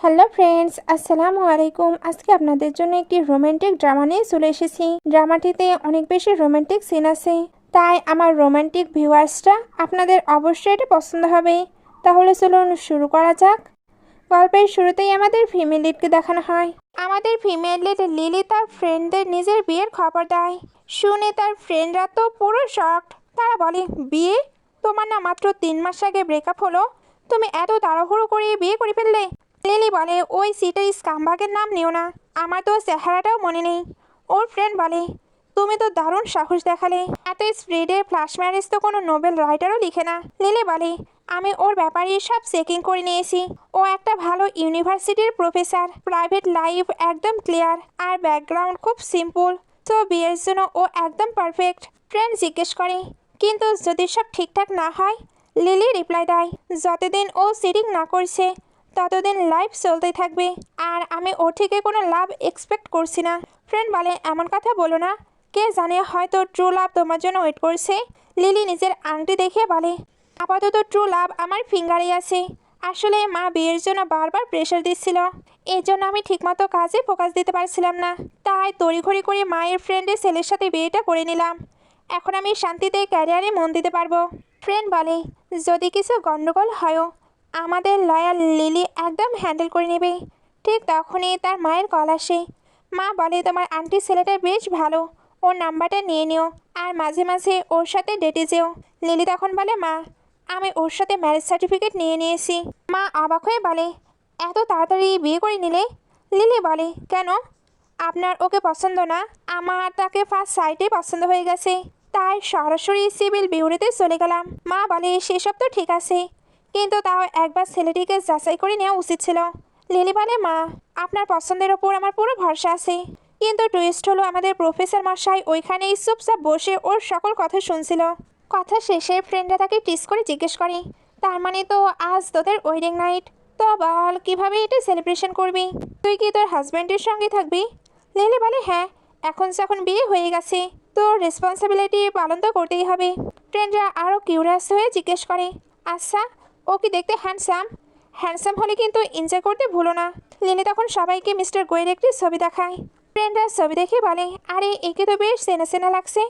Hello friends, আসসালামু আলাইকুম। আজকে আপনাদের জন্য একটি রোমান্টিক ড্রামা নিয়ে চলে এসেছি। ড্রামাটিতে অনেক বেশি রোমান্টিক সিন আছে, তাই আমার রোমান্টিক ভিউয়ার্সরা আপনাদের অবশ্যই এটা পছন্দ হবে। তাহলে চলুন শুরু করা যাক। গল্পের শুরুতেই আমাদের ফিমেল লিডকে দেখানো হয়। আমাদের ফিমেল লিড লিলি তার ফ্রেন্ডদের নিজের বিয়ের খবর দেয়। শুনে তার ফ্রেন্ডরা তো পুরো শকড। তারা বলে, বিয়ে? তোমার না মাত্র 3 মাস আগে ব্রেকআপ হলো, তুমি এত তাড়াহুড়ো করে বিয়ে করে ফেললে? লিলি বলে, ওই সিটের স্কামবাগের নাম নিও না, আমার তো চেহারাটাও মনে নেই। ওর ফ্রেন্ড বলে, তুমি তো দারুণ সাহস দেখালে, এত স্পিডে ফ্লাশ ম্যারেজ তো কোনো নোবেল রাইটারও লিখে না। লিলি বলে, আমি ওর ব্যাপারে সব চেকিং করে নিয়েছি। ও একটা ভালো ইউনিভার্সিটির প্রফেসর, প্রাইভেট লাইফ একদম ক্লিয়ার, আর ব্যাকগ্রাউন্ড খুব সিম্পল। তো বিয়ের জন্য ও একদম পারফেক্ট। ফ্রেন্ড জিজ্ঞেস করে, কিন্তু যদি সব ঠিকঠাক না হয়? লিলি রিপ্লাই দেয়, যতদিন ও চিটিং না করছে ততদিন লাইফ চলতেই থাকবে, আর আমি ওর থেকে কোনো লাভ এক্সপেক্ট করছি না। ফ্রেন্ড বলে, এমন কথা বলো না, কে জানে হয়তো ট্রু লাভ তোমার জন্য ওয়েট করছে। লিলি নিজের আংটি দেখিয়ে বলে, আপাতত ট্রু লাভ আমার ফিঙ্গারেই আছে। আসলে মা বিয়ের জন্য বারবার প্রেশার দিচ্ছিল, এই জন্য আমি ঠিকমতো কাজে ফোকাস দিতে পারছিলাম না। তাই তড়িঘড়ি করে মায়ের ফ্রেন্ডের ছেলের সাথে বিয়েটা করে নিলাম। এখন আমি শান্তিতে ক্যারিয়ারে মন দিতে পারবো। ফ্রেন্ড বলে, যদি কিছু গন্ডগোল হয়ও আমাদের লয়াল লিলি একদম হ্যান্ডেল করে নেবে। ঠিক তখনই তার মায়ের কল আসে। মা বলে, তোমার আন্টি ছেলেটা বেশ ভালো, ওর নাম্বারটা নিয়ে নিও, আর মাঝে মাঝে ওর সাথে ডেটে যেও। লিলি তখন বলে, মা, আমি ওর সাথে ম্যারেজ সার্টিফিকেট নিয়ে নিয়েছি। মা অবাক হয়ে বলে, এত তাড়াতাড়ি বিয়ে করে নিলে? লিলি বলে, কেন, আপনার ওকে পছন্দ না? আমার তাকে ফার্স্ট সাইটেই পছন্দ হয়ে গেছে, তাই সরাসরি সিভিল বিউরোতে চলে গেলাম। মা বলে, সেসব তো ঠিক আছে, কিন্তু তাও একবার ছেলেটিকে যাচাই করে নেওয়া উচিত ছিল। লিলি বলে, মা, আপনার পছন্দের ওপর আমার পুরো ভরসা আছে, কিন্তু টুইস্ট হলো আমাদের প্রফেসর মশাই ওইখানেই চুপচাপ বসে ওর সকল কথা শুনছিল। কথা শেষে ফ্রেন্ডরা তাকে টিস করে জিজ্ঞেস করে, তার মানে তো আজ তোদের ওয়েডিং নাইট, তো বল কিভাবে এটা সেলিব্রেশন করবি? তুই কি তোর হাজব্যান্ডের সঙ্গে থাকবি? লিলি বলে, হ্যাঁ, এখন যখন বিয়ে হয়ে গেছে তো রেসপন্সিবিলিটি পালন তো করতেই হবে। ফ্রেন্ডরা আরও কিউরিয়াস হয়ে জিজ্ঞেস করে, আচ্ছা, ও কি দেখতে হ্যান্ডসাম? হ্যান্ডসাম হলে কিন্তু এনজয় করতে ভুলো না। লিলি তখন সবাইকে মিস্টার গোয়ের একটি ছবি দেখায়। ফ্রেন্ডরা ছবি দেখে বলে, আরে একে তো বেশ চেনা চেনা লাগছে,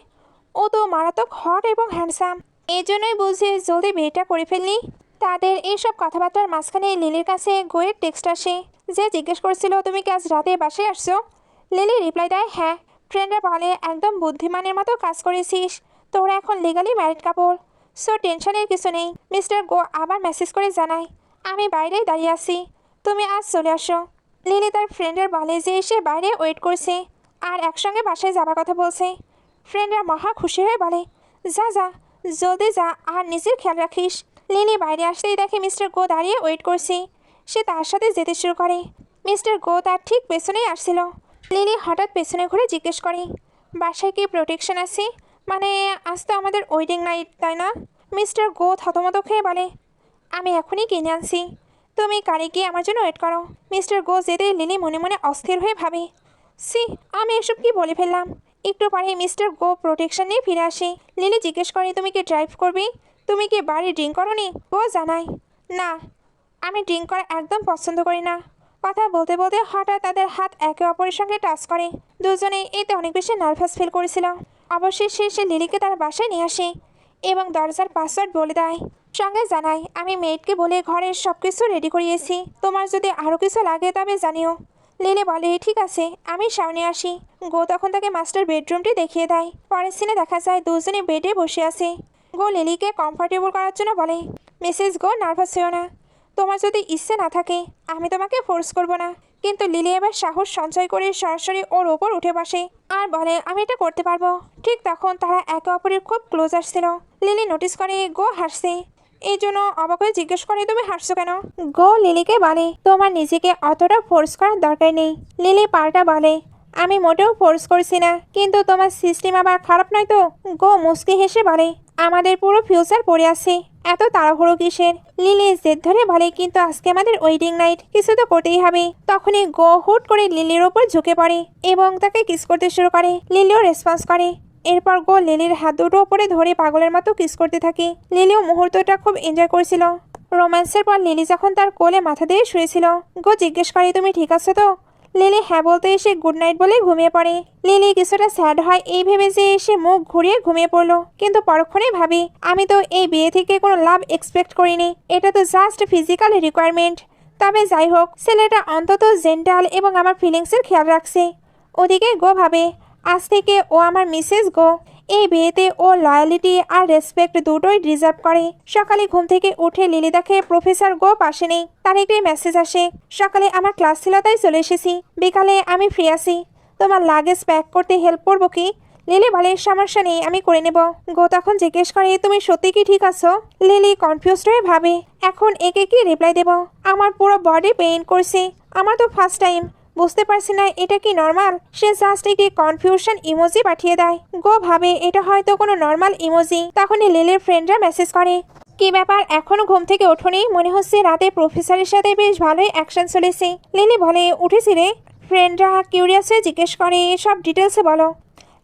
ও তো মারাত্মক হট এবং হ্যান্ডসাম, এই জন্যই বুঝে জলদি বিয়েটা করে ফেললি। তাদের এইসব কথাবার্তার মাঝখানে লিলির কাছে গোয়ের টেক্সট আসে, যে জিজ্ঞেস করছিল, তুমি কি আজ রাতে বাসায় আসছো? লিলি রিপ্লাই দেয়, হ্যাঁ। ফ্রেন্ডরা বলে, একদম বুদ্ধিমানের মতো কাজ করেছিস, তোরা এখন লিগালি ম্যারিড কাপল, সো টেনশনের কিছু নেই। মিস্টার গো আবার মেসেজ করে জানায়, আমি বাইরেই দাঁড়িয়ে আছি, তুমি আজ চলে আসো। লিলি তার ফ্রেন্ডের বলে যে সে বাইরে ওয়েট করছে আর একসঙ্গে বাসায় যাবার কথা বলছে। ফ্রেন্ডরা মহা খুশি হয়ে বলে, যা যা, জলদি যা, আর নিজের খেয়াল রাখিস। লিলি বাইরে আসতেই দেখে মিস্টার গো দাঁড়িয়ে ওয়েট করছে। সে তার সাথে যেতে শুরু করে। মিস্টার গো তার ঠিক পেছনেই আসছিল। লিলি হঠাৎ পেছনে ঘুরে জিজ্ঞেস করে, বাসায় কি প্রোটেকশন আছে? মানে আজ তো আমাদের ওয়েডিং নাইট, তাই না? মিস্টার গো থতমত খেয়ে বলে, আমি এখনই কিনে আনছি, তুমি কারে গিয়ে আমার জন্য ওয়েট করো। মিস্টার গো যেতে লিলি মনে মনে অস্থির হয়ে ভাবে, সি, আমি এসব কি বলে ফেললাম। একটু পরে মিস্টার গো প্রোটেকশন নিয়ে ফিরে আসে। লিলি জিজ্ঞেস করে, তুমি কি ড্রাইভ করবি? তুমি কি বাড়ি ড্রিঙ্ক করোনি? গো জানায়, না, আমি ড্রিঙ্ক করা একদম পছন্দ করি না। কথা বলতে বলতে হঠাৎ তাদের হাত একে অপরের সঙ্গে টাচ করে। দুজনেই এতে অনেক বেশি নার্ভাস ফিল করেছিল। অবশেষে সে লিলিকে তার বাসায় নিয়ে আসে এবং দরজার পাসওয়ার্ড বলে দেয়। সঙ্গে জানায়, আমি মেয়েটকে বলে ঘরের সব কিছু রেডি করিয়েছি, তোমার যদি আরও কিছু লাগে তবে জানিও। লিলি বলে, ঠিক আছে, আমি সামনে আসি। গো তখন তাকে মাস্টার বেডরুমটি দেখিয়ে দেয়। পরের সিনে দেখা যায় দুজনে বেডে বসে আছে। গো লিলিকে কমফোর্টেবল করার জন্য বলে, মিসেস গো, নার্ভাস হও না, তোমার যদি ইচ্ছে না থাকে আমি তোমাকে ফোর্স করব না। কিন্তু লিলি এবার সাহস সঞ্চয় করে সরাসরি ওর ওপর উঠে বসে আর বলে, আমি এটা করতে পারবো। ঠিক তখন তারা একে অপরের খুব ক্লোজ আসছিল। লিলি নোটিস করে গো হাসছে, এই জন্য অবাক হয়ে জিজ্ঞেস করে, তুমি হাসছো কেন? গো লিলিকে বলে, তোমার নিজেকে অতটা ফোর্স করার দরকার নেই। লিলি পাল্টা বলে, আমি মোটেও ফোর্স করছি না, কিন্তু তোমার সিস্টেম আবার খারাপ নয় তো? গো মুচকি হেসে বলে, আমাদের পুরো ফিউচার পড়ে আছে, এত তাড়াহুড়ো কিসের? লিলি জেদ ধরে বলে, কিন্তু আজকে আমাদের ওয়েডিং নাইট, কিছু তো করতেই হবে। তখনই গো হুট করে লিলির ওপর ঝুঁকে পড়ে এবং তাকে কিস করতে শুরু করে। লিলিও রেসপন্স করে। এরপর গো লিলির হাত দুটো ওপরে ধরে পাগলের মতো কিস করতে থাকে। লিলিও মুহূর্তটা খুব এনজয় করছিল। রোম্যান্সের পর লিলি যখন তার কোলে মাথা দিয়ে শুয়েছিল, গো জিজ্ঞেস করে তুমি ঠিক আছো তো। লিলি হ্যাঁ বলতে এসে গুড নাইট বলে ঘুমিয়ে পড়ে। লিলি কিছুটা স্যাড হয় এই ভেবে যে সে মুখ ঘুরিয়ে ঘুমিয়ে পড়লো, কিন্তু পরক্ষণে ভাবি আমি তো এই বিয়ে থেকে কোনো লাভ এক্সপেক্ট করিনি, এটা তো জাস্ট ফিজিক্যাল রিকোয়ারমেন্ট। তবে যাই হোক, ছেলেটা অন্তত জেন্টাল এবং আমার ফিলিংসের খেয়াল রাখছে। ওদিকে গো ভাবে আজ থেকে ও আমার মিসেস গো। এই বিয়েতে ও লয়ালিটি আর রেসপেক্ট দুটোই ডিজার্ভ করে। সকালে ঘুম থেকে উঠে লিলি দেখে প্রফেসর গো পাশে নেই। তার একটি মেসেজ আসে, সকালে আমার ক্লাস ছিল তাই চলে এসেছি, বিকালে আমি ফ্রি আছি, তোমার লাগেজ প্যাক করতে হেল্প করবো কি? লিলি বলে সমস্যা নেই, আমি করে নেব। গো তখন জিজ্ঞেস করে তুমি সত্যি কি ঠিক আছো? লিলি কনফিউজড হয়ে ভাবে এখন একে কি রিপ্লাই দেব। আমার পুরো বডি পেইন করছে, আমার তো ফার্স্ট টাইম, বুঝতে পারছি না এটা কি নর্মাল। সে জাস্ট একটি কনফিউশন ইমোজি পাঠিয়ে দেয়। গো ভাবে এটা হয়তো কোনো নর্মাল ইমোজি। তখনই লিলির ফ্রেন্ডরা মেসেজ করে কি ব্যাপার এখনো ঘুম থেকে ওঠোনি? মনে হচ্ছে রাতে প্রফেসরের সাথে বেশ ভালোই অ্যাকশন চলেছে। লিলি বলে উঠেছি রে। ফ্রেন্ডরা কিউরিয়াস হয়ে জিজ্ঞেস করে সব ডিটেলসে বলো।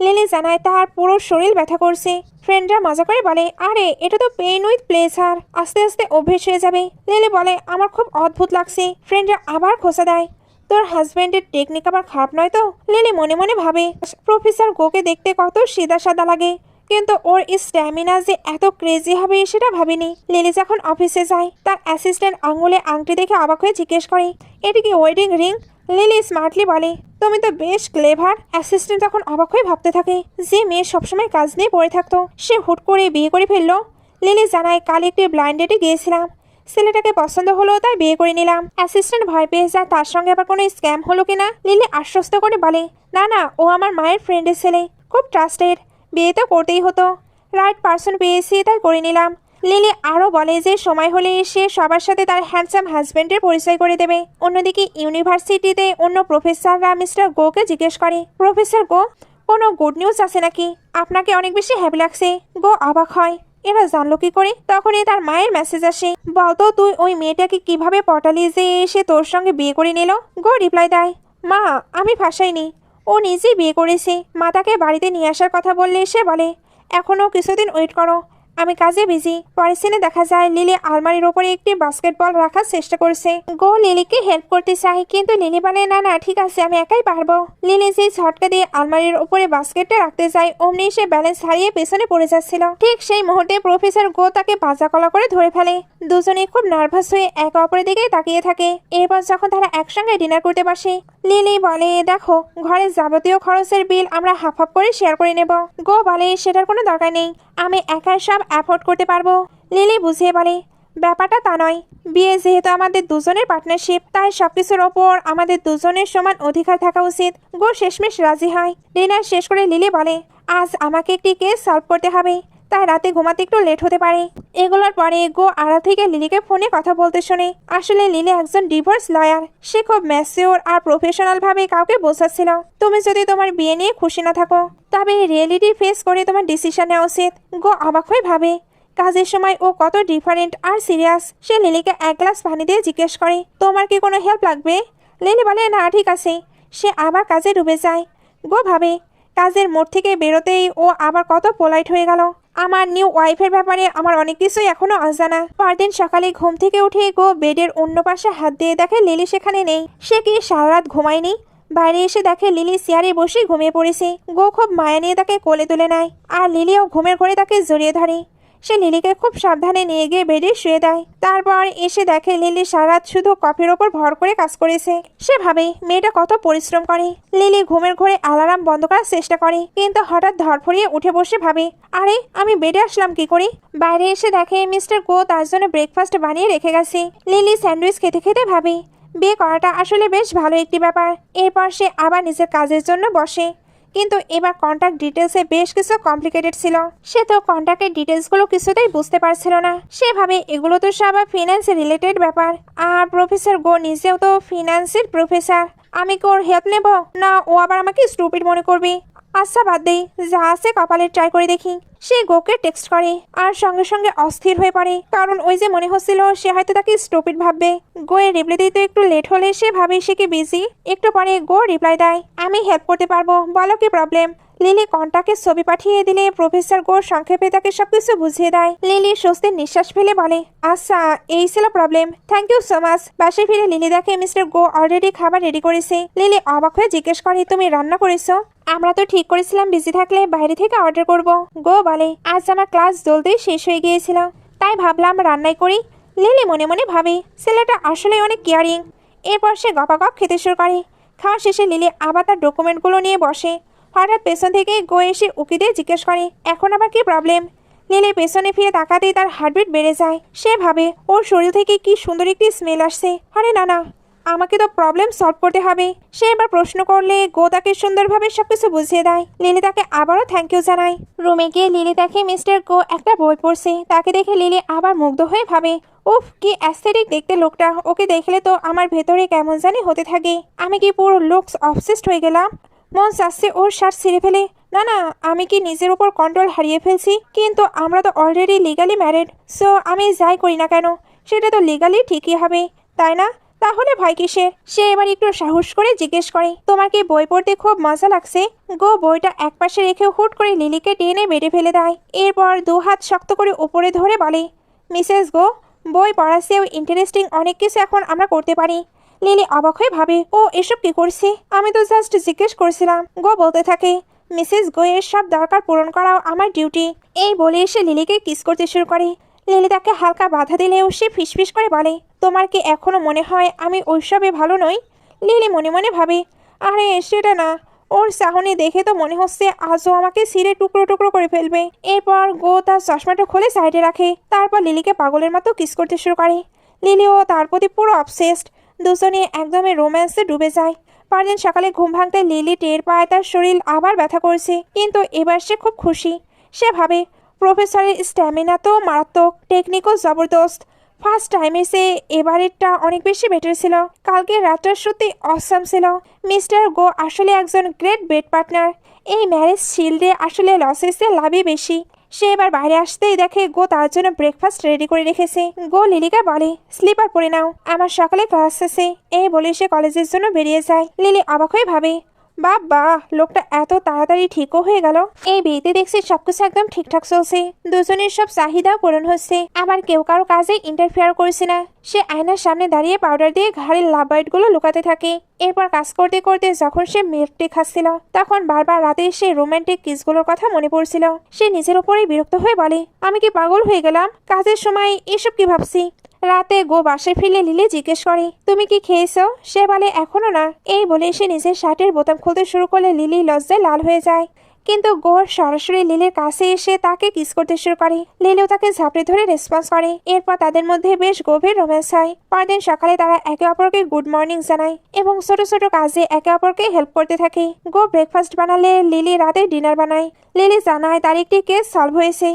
লিলি জানায় তার পুরো শরীর ব্যথা করছে। ফ্রেন্ডরা মজা করে বলে আরে এটা তো পেইন উইথ প্লেজার, আস্তে আস্তে অভ্যেস হয়ে যাবে। লিলি বলে আমার খুব অদ্ভুত লাগছে। ফ্রেন্ডরা আবার খোঁচা দেয় তোর হাজব্যান্ডের টেকনিক আবার খারাপ নয় তো? লিলি মনে মনে ভাবে প্রফেসর গোকে দেখতে কত সিধা সাদা লাগে, কিন্তু ওর স্ট্যামিনা যে এত ক্রেজি হবে সেটা ভাবিনি। লিলি যখন অফিসে যায় তার অ্যাসিস্ট্যান্ট আঙুলে আংটি দেখে অবাক হয়ে জিজ্ঞেস করে এটা কি ওয়েডিং রিং? লিলি স্মার্টলি বলে তুমি তো বেশ ক্লেভার। অ্যাসিস্ট্যান্ট তখন অবাক হয়ে ভাবতে থাকে যে মেয়ে সবসময় কাজ নিয়ে পড়ে থাকতো সে হুট করে বিয়ে করে ফেললো। লিলি জানায় কাল একটি ব্লাইন্ড ডেটে গিয়েছিলাম, ছেলেটাকে পছন্দ হলো তাই বিয়ে করে নিলাম। অ্যাসিস্ট্যান্ট ভয় পেয়ে যায় তার সঙ্গে আবার কোনো স্ক্যাম হলো কিনা। লিলি আশ্বস্ত করে বলে না না, ও আমার মায়ের ফ্রেন্ডের ছেলে, খুব ট্রাস্টেড, বিয়ে তো করতেই হতো, রাইট পার্সন পেয়েছি তাই করে নিলাম। লিলি আরও বলে যে সময় হলে সে সবার সাথে তার হ্যান্ডসাম হাজব্যান্ডের পরিচয় করে দেবে। অন্যদিকে ইউনিভার্সিটিতে অন্য প্রফেসররা মিস্টার গোকে জিজ্ঞেস করে প্রফেসর গো কোনো গুড নিউজ আছে নাকি? আপনাকে অনেক বেশি হ্যাপি লাগছে। গো অবাক হয় এরা জানলো কি করে? তখনই তার মায়ের মেসেজ আসে বলতো তুই ওই মেয়েটাকে কিভাবে পটালি যে সে তোর সঙ্গে বিয়ে করে নিল? গো রিপ্লাই দেয় মা আমি ফাঁসাইনি, ও নিজেই বিয়ে করেছে। মা তাকে বাড়িতে নিয়ে আসার কথা বললে সে বলে এখনও কিছুদিন ওয়েট করো, আমি কাজে বিজি। পরের সিনে দেখা যায় লিলি আলমারির ওপরে একটি বাস্কেটবল রাখার চেষ্টা করছে। গো লিলিকে হেল্প করতে চায় কিন্তু লিলি বলে না না ঠিক আছে আমি একাই পারবো। লিলি সেই ঝটকা দিয়ে আলমারির ওপরে বাস্কেটটা রাখতে যায়, অমনি সে ব্যালেন্স হারিয়ে পেছনে পড়ে যাচ্ছিল। ঠিক সেই মুহূর্তে প্রফেসর গো তাকে বাজা কলা করে ধরে ফেলে। দুজনে খুব নার্ভাস হয়ে একে অপরের দিকে তাকিয়ে থাকে। এরপর যখন তারা একসঙ্গে ডিনার করতে বসে লিলি বলে দেখো ঘরের যাবতীয় খরচের বিল আমরা হাফ হাফ করে শেয়ার করে নেব। গো বলে সেটার কোনো দরকার নেই, আমি একাই সব অ্যাফোর্ড করতে পারবো। লিলি বুঝিয়ে বলে ব্যাপারটা তা নয়, বিয়ে যেহেতু আমাদের দুজনের পার্টনারশিপ তাই সবকিছুর ওপর আমাদের দুজনের সমান অধিকার থাকা উচিত। গো শেষমেশ রাজি হয়। ডিনার শেষ করে লিলি বলে আজ আমাকে একটি কেস সলভ করতে হবে, তাই রাতে ঘুমাতে একটু লেট হতে পারে। এগুলোর পরে গো আড়াল থেকে লিলিকে ফোনে কথা বলতে শোনে। আসলে লিলি একজন ডিভোর্স লয়ার, সে খুব ম্যাচিওর আর প্রফেশনাল ভাবে কাউকে বোঝাচ্ছিল তুমি যদি তোমার বিয়ে নিয়ে খুশি না থাকো তবে রিয়েলিটি ফেস করে তোমার ডিসিশন নেওয়া উচিত। গো অবাক হয়ে ভাবে কাজের সময় ও কত ডিফারেন্ট আর সিরিয়াস। সে লিলিকে এক গ্লাস পানি দিয়ে জিজ্ঞেস করে তোমার কি কোনো হেল্প লাগবে? লিলি বলে না ঠিক আছে। সে আবার কাজে ডুবে যায়। গো ভাবে কাজের মোড় থেকে বেরোতেই ও আবার কত পোলাইট হয়ে গেল। আমার নিউ ওয়াইফের ব্যাপারে আমার অনেক কিছুই এখনো অজানা। পরদিন সকালে ঘুম থেকে উঠে গো বেডের অন্য পাশে হাত দিয়ে দেখে লিলি সেখানে নেই। সে কি সারা রাত ঘুমায়নি? বাইরে এসে দেখে লিলি চেয়ারে বসে ঘুমিয়ে পড়েছে। গো খুব মায়া নিয়ে তাকে কোলে তুলে নেয় আর লিলিও ঘুমের ঘরে তাকে জড়িয়ে ধরে। সে লিলিকে খুব সাবধানে নিয়ে গিয়ে বেডে শুয়ে দেয়। তারপর এসে দেখে লিলি সারা রাত শুধু কফির ওপর ভর করে কাজ করেছে। সে ভাবে মেয়েটা কত পরিশ্রম করে। লিলি ঘুমের ঘরে অ্যালার্ম বন্ধ করার চেষ্টা করে কিন্তু হঠাৎ ধরফড়িয়ে উঠে বসে ভাবে আরে আমি বেডে আসলাম কি করে? বাইরে এসে দেখে মিস্টার গো তার জন্য ব্রেকফাস্ট বানিয়ে রেখে গেছে। লিলি স্যান্ডউইচ খেতে খেতে ভাবে বিয়ে করাটা আসলে বেশ ভালো একটি ব্যাপার। এরপর সে আবার নিজের কাজের জন্য বসে, কিন্তু এবার কন্ট্যাক্ট ডিটেলসে বেশ কিছু কমপ্লিকেটেড ছিল। সে তো কন্ট্যাক্টের ডিটেলসগুলো কিছুতেই বুঝতে পারছিল না। সে ভাবে এগুলো তো সব ফিনান্স রিলেটেড ব্যাপার, আর প্রফেসর গো নিজেও তো ফিনান্সের প্রফেসর। আমি কি ওর হেল্প নেব? না ও আবার আমাকে স্টুপিড মনে করবে। আচ্ছা বাদ দেই, যা আছে কপালে ট্রাই করে দেখি। সে গোকে টেক্সট করে আর সঙ্গে সঙ্গে অস্থির হয়ে পড়ে, কারণ ওই যে মনে হচ্ছিল সে হয়তো তাকে স্টুপিড ভাববে। গো এর রিপ্লাই দিতে একটু লেট হলে সে ভাবে সে কি বিজি। একটু পরে গো রিপ্লাই দেয় আমি হেল্প করতে পারবো, বলো কি প্রবলেম? লিলি কন্টাক্টের ছবি পাঠিয়ে দিলে প্রফেসর গো সংক্ষেপে তাকে সবকিছু বুঝিয়ে দেয়। লিলি স্বস্তির নিঃশ্বাস ফেলে বলে, আচ্ছা এই ছিল problem, thank you so much. বাসায় ফিরে লিলি দেখে মিস্টার গো অলরেডি খাবার রেডি করেছে। লিলি অবাক হয়ে জিজ্ঞেস করে, তুমি রান্না করেছো? আমরা তো ঠিক করেছিলাম বিজি থাকলে বাইরে থেকে অর্ডার করব। গো বলে, আজ আমার ক্লাস জলদি শেষ হয়ে গিয়েছিল, তাই ভাবলাম রান্নাই করি। লিলি মনে মনে ভাবে ছেলেটা আসলে অনেক কেয়ারিং। এরপর সে গপাগপ খেতে শুরু করে। খাওয়া শেষে লিলি আবার তার ডকুমেন্টগুলো নিয়ে বসে। হঠাৎ পেছন থেকে গো এসে উকি দিয়ে জিজ্ঞেস করে, এখন আবার কি প্রবলেম? লিলি পেছনে ফিরে তাকাতেই তার হার্টবিট বেড়ে যায়। সে ভাবে ওর শরীর থেকে কি সুন্দর একটি স্মেল আসছে। আরে না না, আমাকে তো প্রবলেম সলভ করতে হবে। সে এবার প্রশ্ন করলে গো তাকে সুন্দরভাবে সবকিছু বুঝিয়ে দেয়। লিলি তাকে আবারও থ্যাংক ইউ জানায়। রুমে গিয়ে লিলি দেখে মিস্টার গো একটা বই পড়ছে। তাকে দেখে লিলি আবার মুগ্ধ হয়ে ভাবে, উফ কি অ্যাস্থেটিক দেখতে লোকটা। ওকে দেখলে তো আমার ভেতরে কেমন জানি হতে থাকে। আমি কি পুরো লুকস অবসেসড হয়ে গেলাম? মন চাচ্ছে ওর শার্ট ছিঁড়ে ফেলে। না না, আমি কি নিজের উপর কন্ট্রোল হারিয়ে ফেলছি? কিন্তু আমরা তো অলরেডি লিগালি ম্যারিড, সো আমি যাই করি না কেন সেটা তো লিগালি ঠিকই হবে, তাই না? তাহলে ভয় কিসের? সে এবার একটু সাহস করে জিজ্ঞেস করে, তোমার কি বই পড়তে খুব মজা লাগছে? গো বইটা একপাশে রেখে হুট করে লিলিকে টেনে বেড়ে ফেলে দেয়। এরপর দু হাত শক্ত করে উপরে ধরে বলে, মিসেস গো, বই পড়ার চেয়েও ইন্টারেস্টিং অনেক কিছু এখন আমরা করতে পারি। লিলি অবাক হয়ে ভাবে, ও এসব কি করছে? আমি তো জাস্ট জিজ্ঞেস করছিলাম। গো বলতে থাকে, মিসেস গো এর সব দরকার পূরণ করাও আমার ডিউটি। এই বলে এসে লিলিকে কিস করতে শুরু করে। লিলি তাকে হালকা বাধা দিলেও সে ফিসফিস করে বলে, তোমার কি এখনো মনে হয় আমি ওইসবে ভালো নই? লিলি মনে মনে ভাবে, আরে সেটা না, ওর চাহনি দেখে তো মনে হচ্ছে আজও আমাকে ছিঁড়ে টুকরো টুকরো করে ফেলবে। এরপর গো তার চশমাটা খুলে সাইডে রাখে। তারপর লিলিকে পাগলের মতো কিস করতে শুরু করে। লিলিও তার প্রতি পুরো অবসেসড। দুজনে একদমই রোম্যান্সে ডুবে যায়। পরদিন সকালে ঘুম ভাঙতে লিলি টের পায় তার শরীর আবার ব্যথা করছে, কিন্তু এবার সে খুব খুশি। সে ভাবে, প্রফেসরের স্ট্যামিনা তো মারাত্মক, টেকনিকও জবরদস্ত। ফার্স্ট টাইমে সে এবারেরটা অনেক বেশি বেটার ছিল। কালকে রাতটা সত্যি অসাম ছিল। মিস্টার গো আসলে একজন গ্রেট বেড পার্টনার। এই ম্যারেজ শিল্ডে আসলে লসেসে লাভই বেশি। সে এবার বাইরে আসতেই দেখে গো তার জন্য ব্রেকফাস্ট রেডি করে রেখেছে। গো লিলিকে বলে, স্লিপার পরে নাও, আমার সকালে ক্লাস আছে। এই বলে সে কলেজের জন্য বেরিয়ে যায়। লিলি অবাক হয়ে ভাবে, বাবা, লোকটা এত তাড়াতাড়ি ঠিকও হয়ে গেল। এই বিয়েতে দেখছি সবকিছু একদম ঠিকঠাক চলছে। দুজনের সব চাহিদা পূরণ হচ্ছে, আবার কেউ কারো কাজে ইন্টারফেয়ার করছে না। সে আয়নার সামনে দাঁড়িয়ে পাউডার দিয়ে ঘাড়ের লাভ বাইটগুলো লুকাতে থাকে। এরপর কাজ করতে করতে যখন সে মিল্ক টি খাচ্ছিল, তখন বারবার রাতে সে রোমান্টিক কিসগুলোর কথা মনে পড়ছিল। সে নিজের উপরেই বিরক্ত হয়ে বলে, আমি কি পাগল হয়ে গেলাম? কাজের সময় এসব কি ভাবছি? রাতে গো বাসায় ফিরে লিলি জিজ্ঞেস করে, তুমি কি খেয়েছো? সে বলে, এখনো না। এই বলে সে নিজের শার্টের বোতাম খুলতে শুরু করলে লিলি লজ্জায় লাল হয়ে যায়। কিন্তু গো সরাসরি লিলির কাছে এসে তাকে কিস করতে শুরু করে। লিলিও তাকে ঝাঁপড়ে ধরে রেসপন্স করে। এরপর তাদের মধ্যে বেশ গভীর রোম্যান্স হয়। পরদিন সকালে তারা একে অপরকে গুড মর্নিং জানায় এবং ছোট ছোট কাজে একে অপরকে হেল্প করতে থাকে। গো ব্রেকফাস্ট বানালে লিলি রাতে ডিনার বানায়। লিলি জানায় তার একটি কেস সলভ হয়েছে,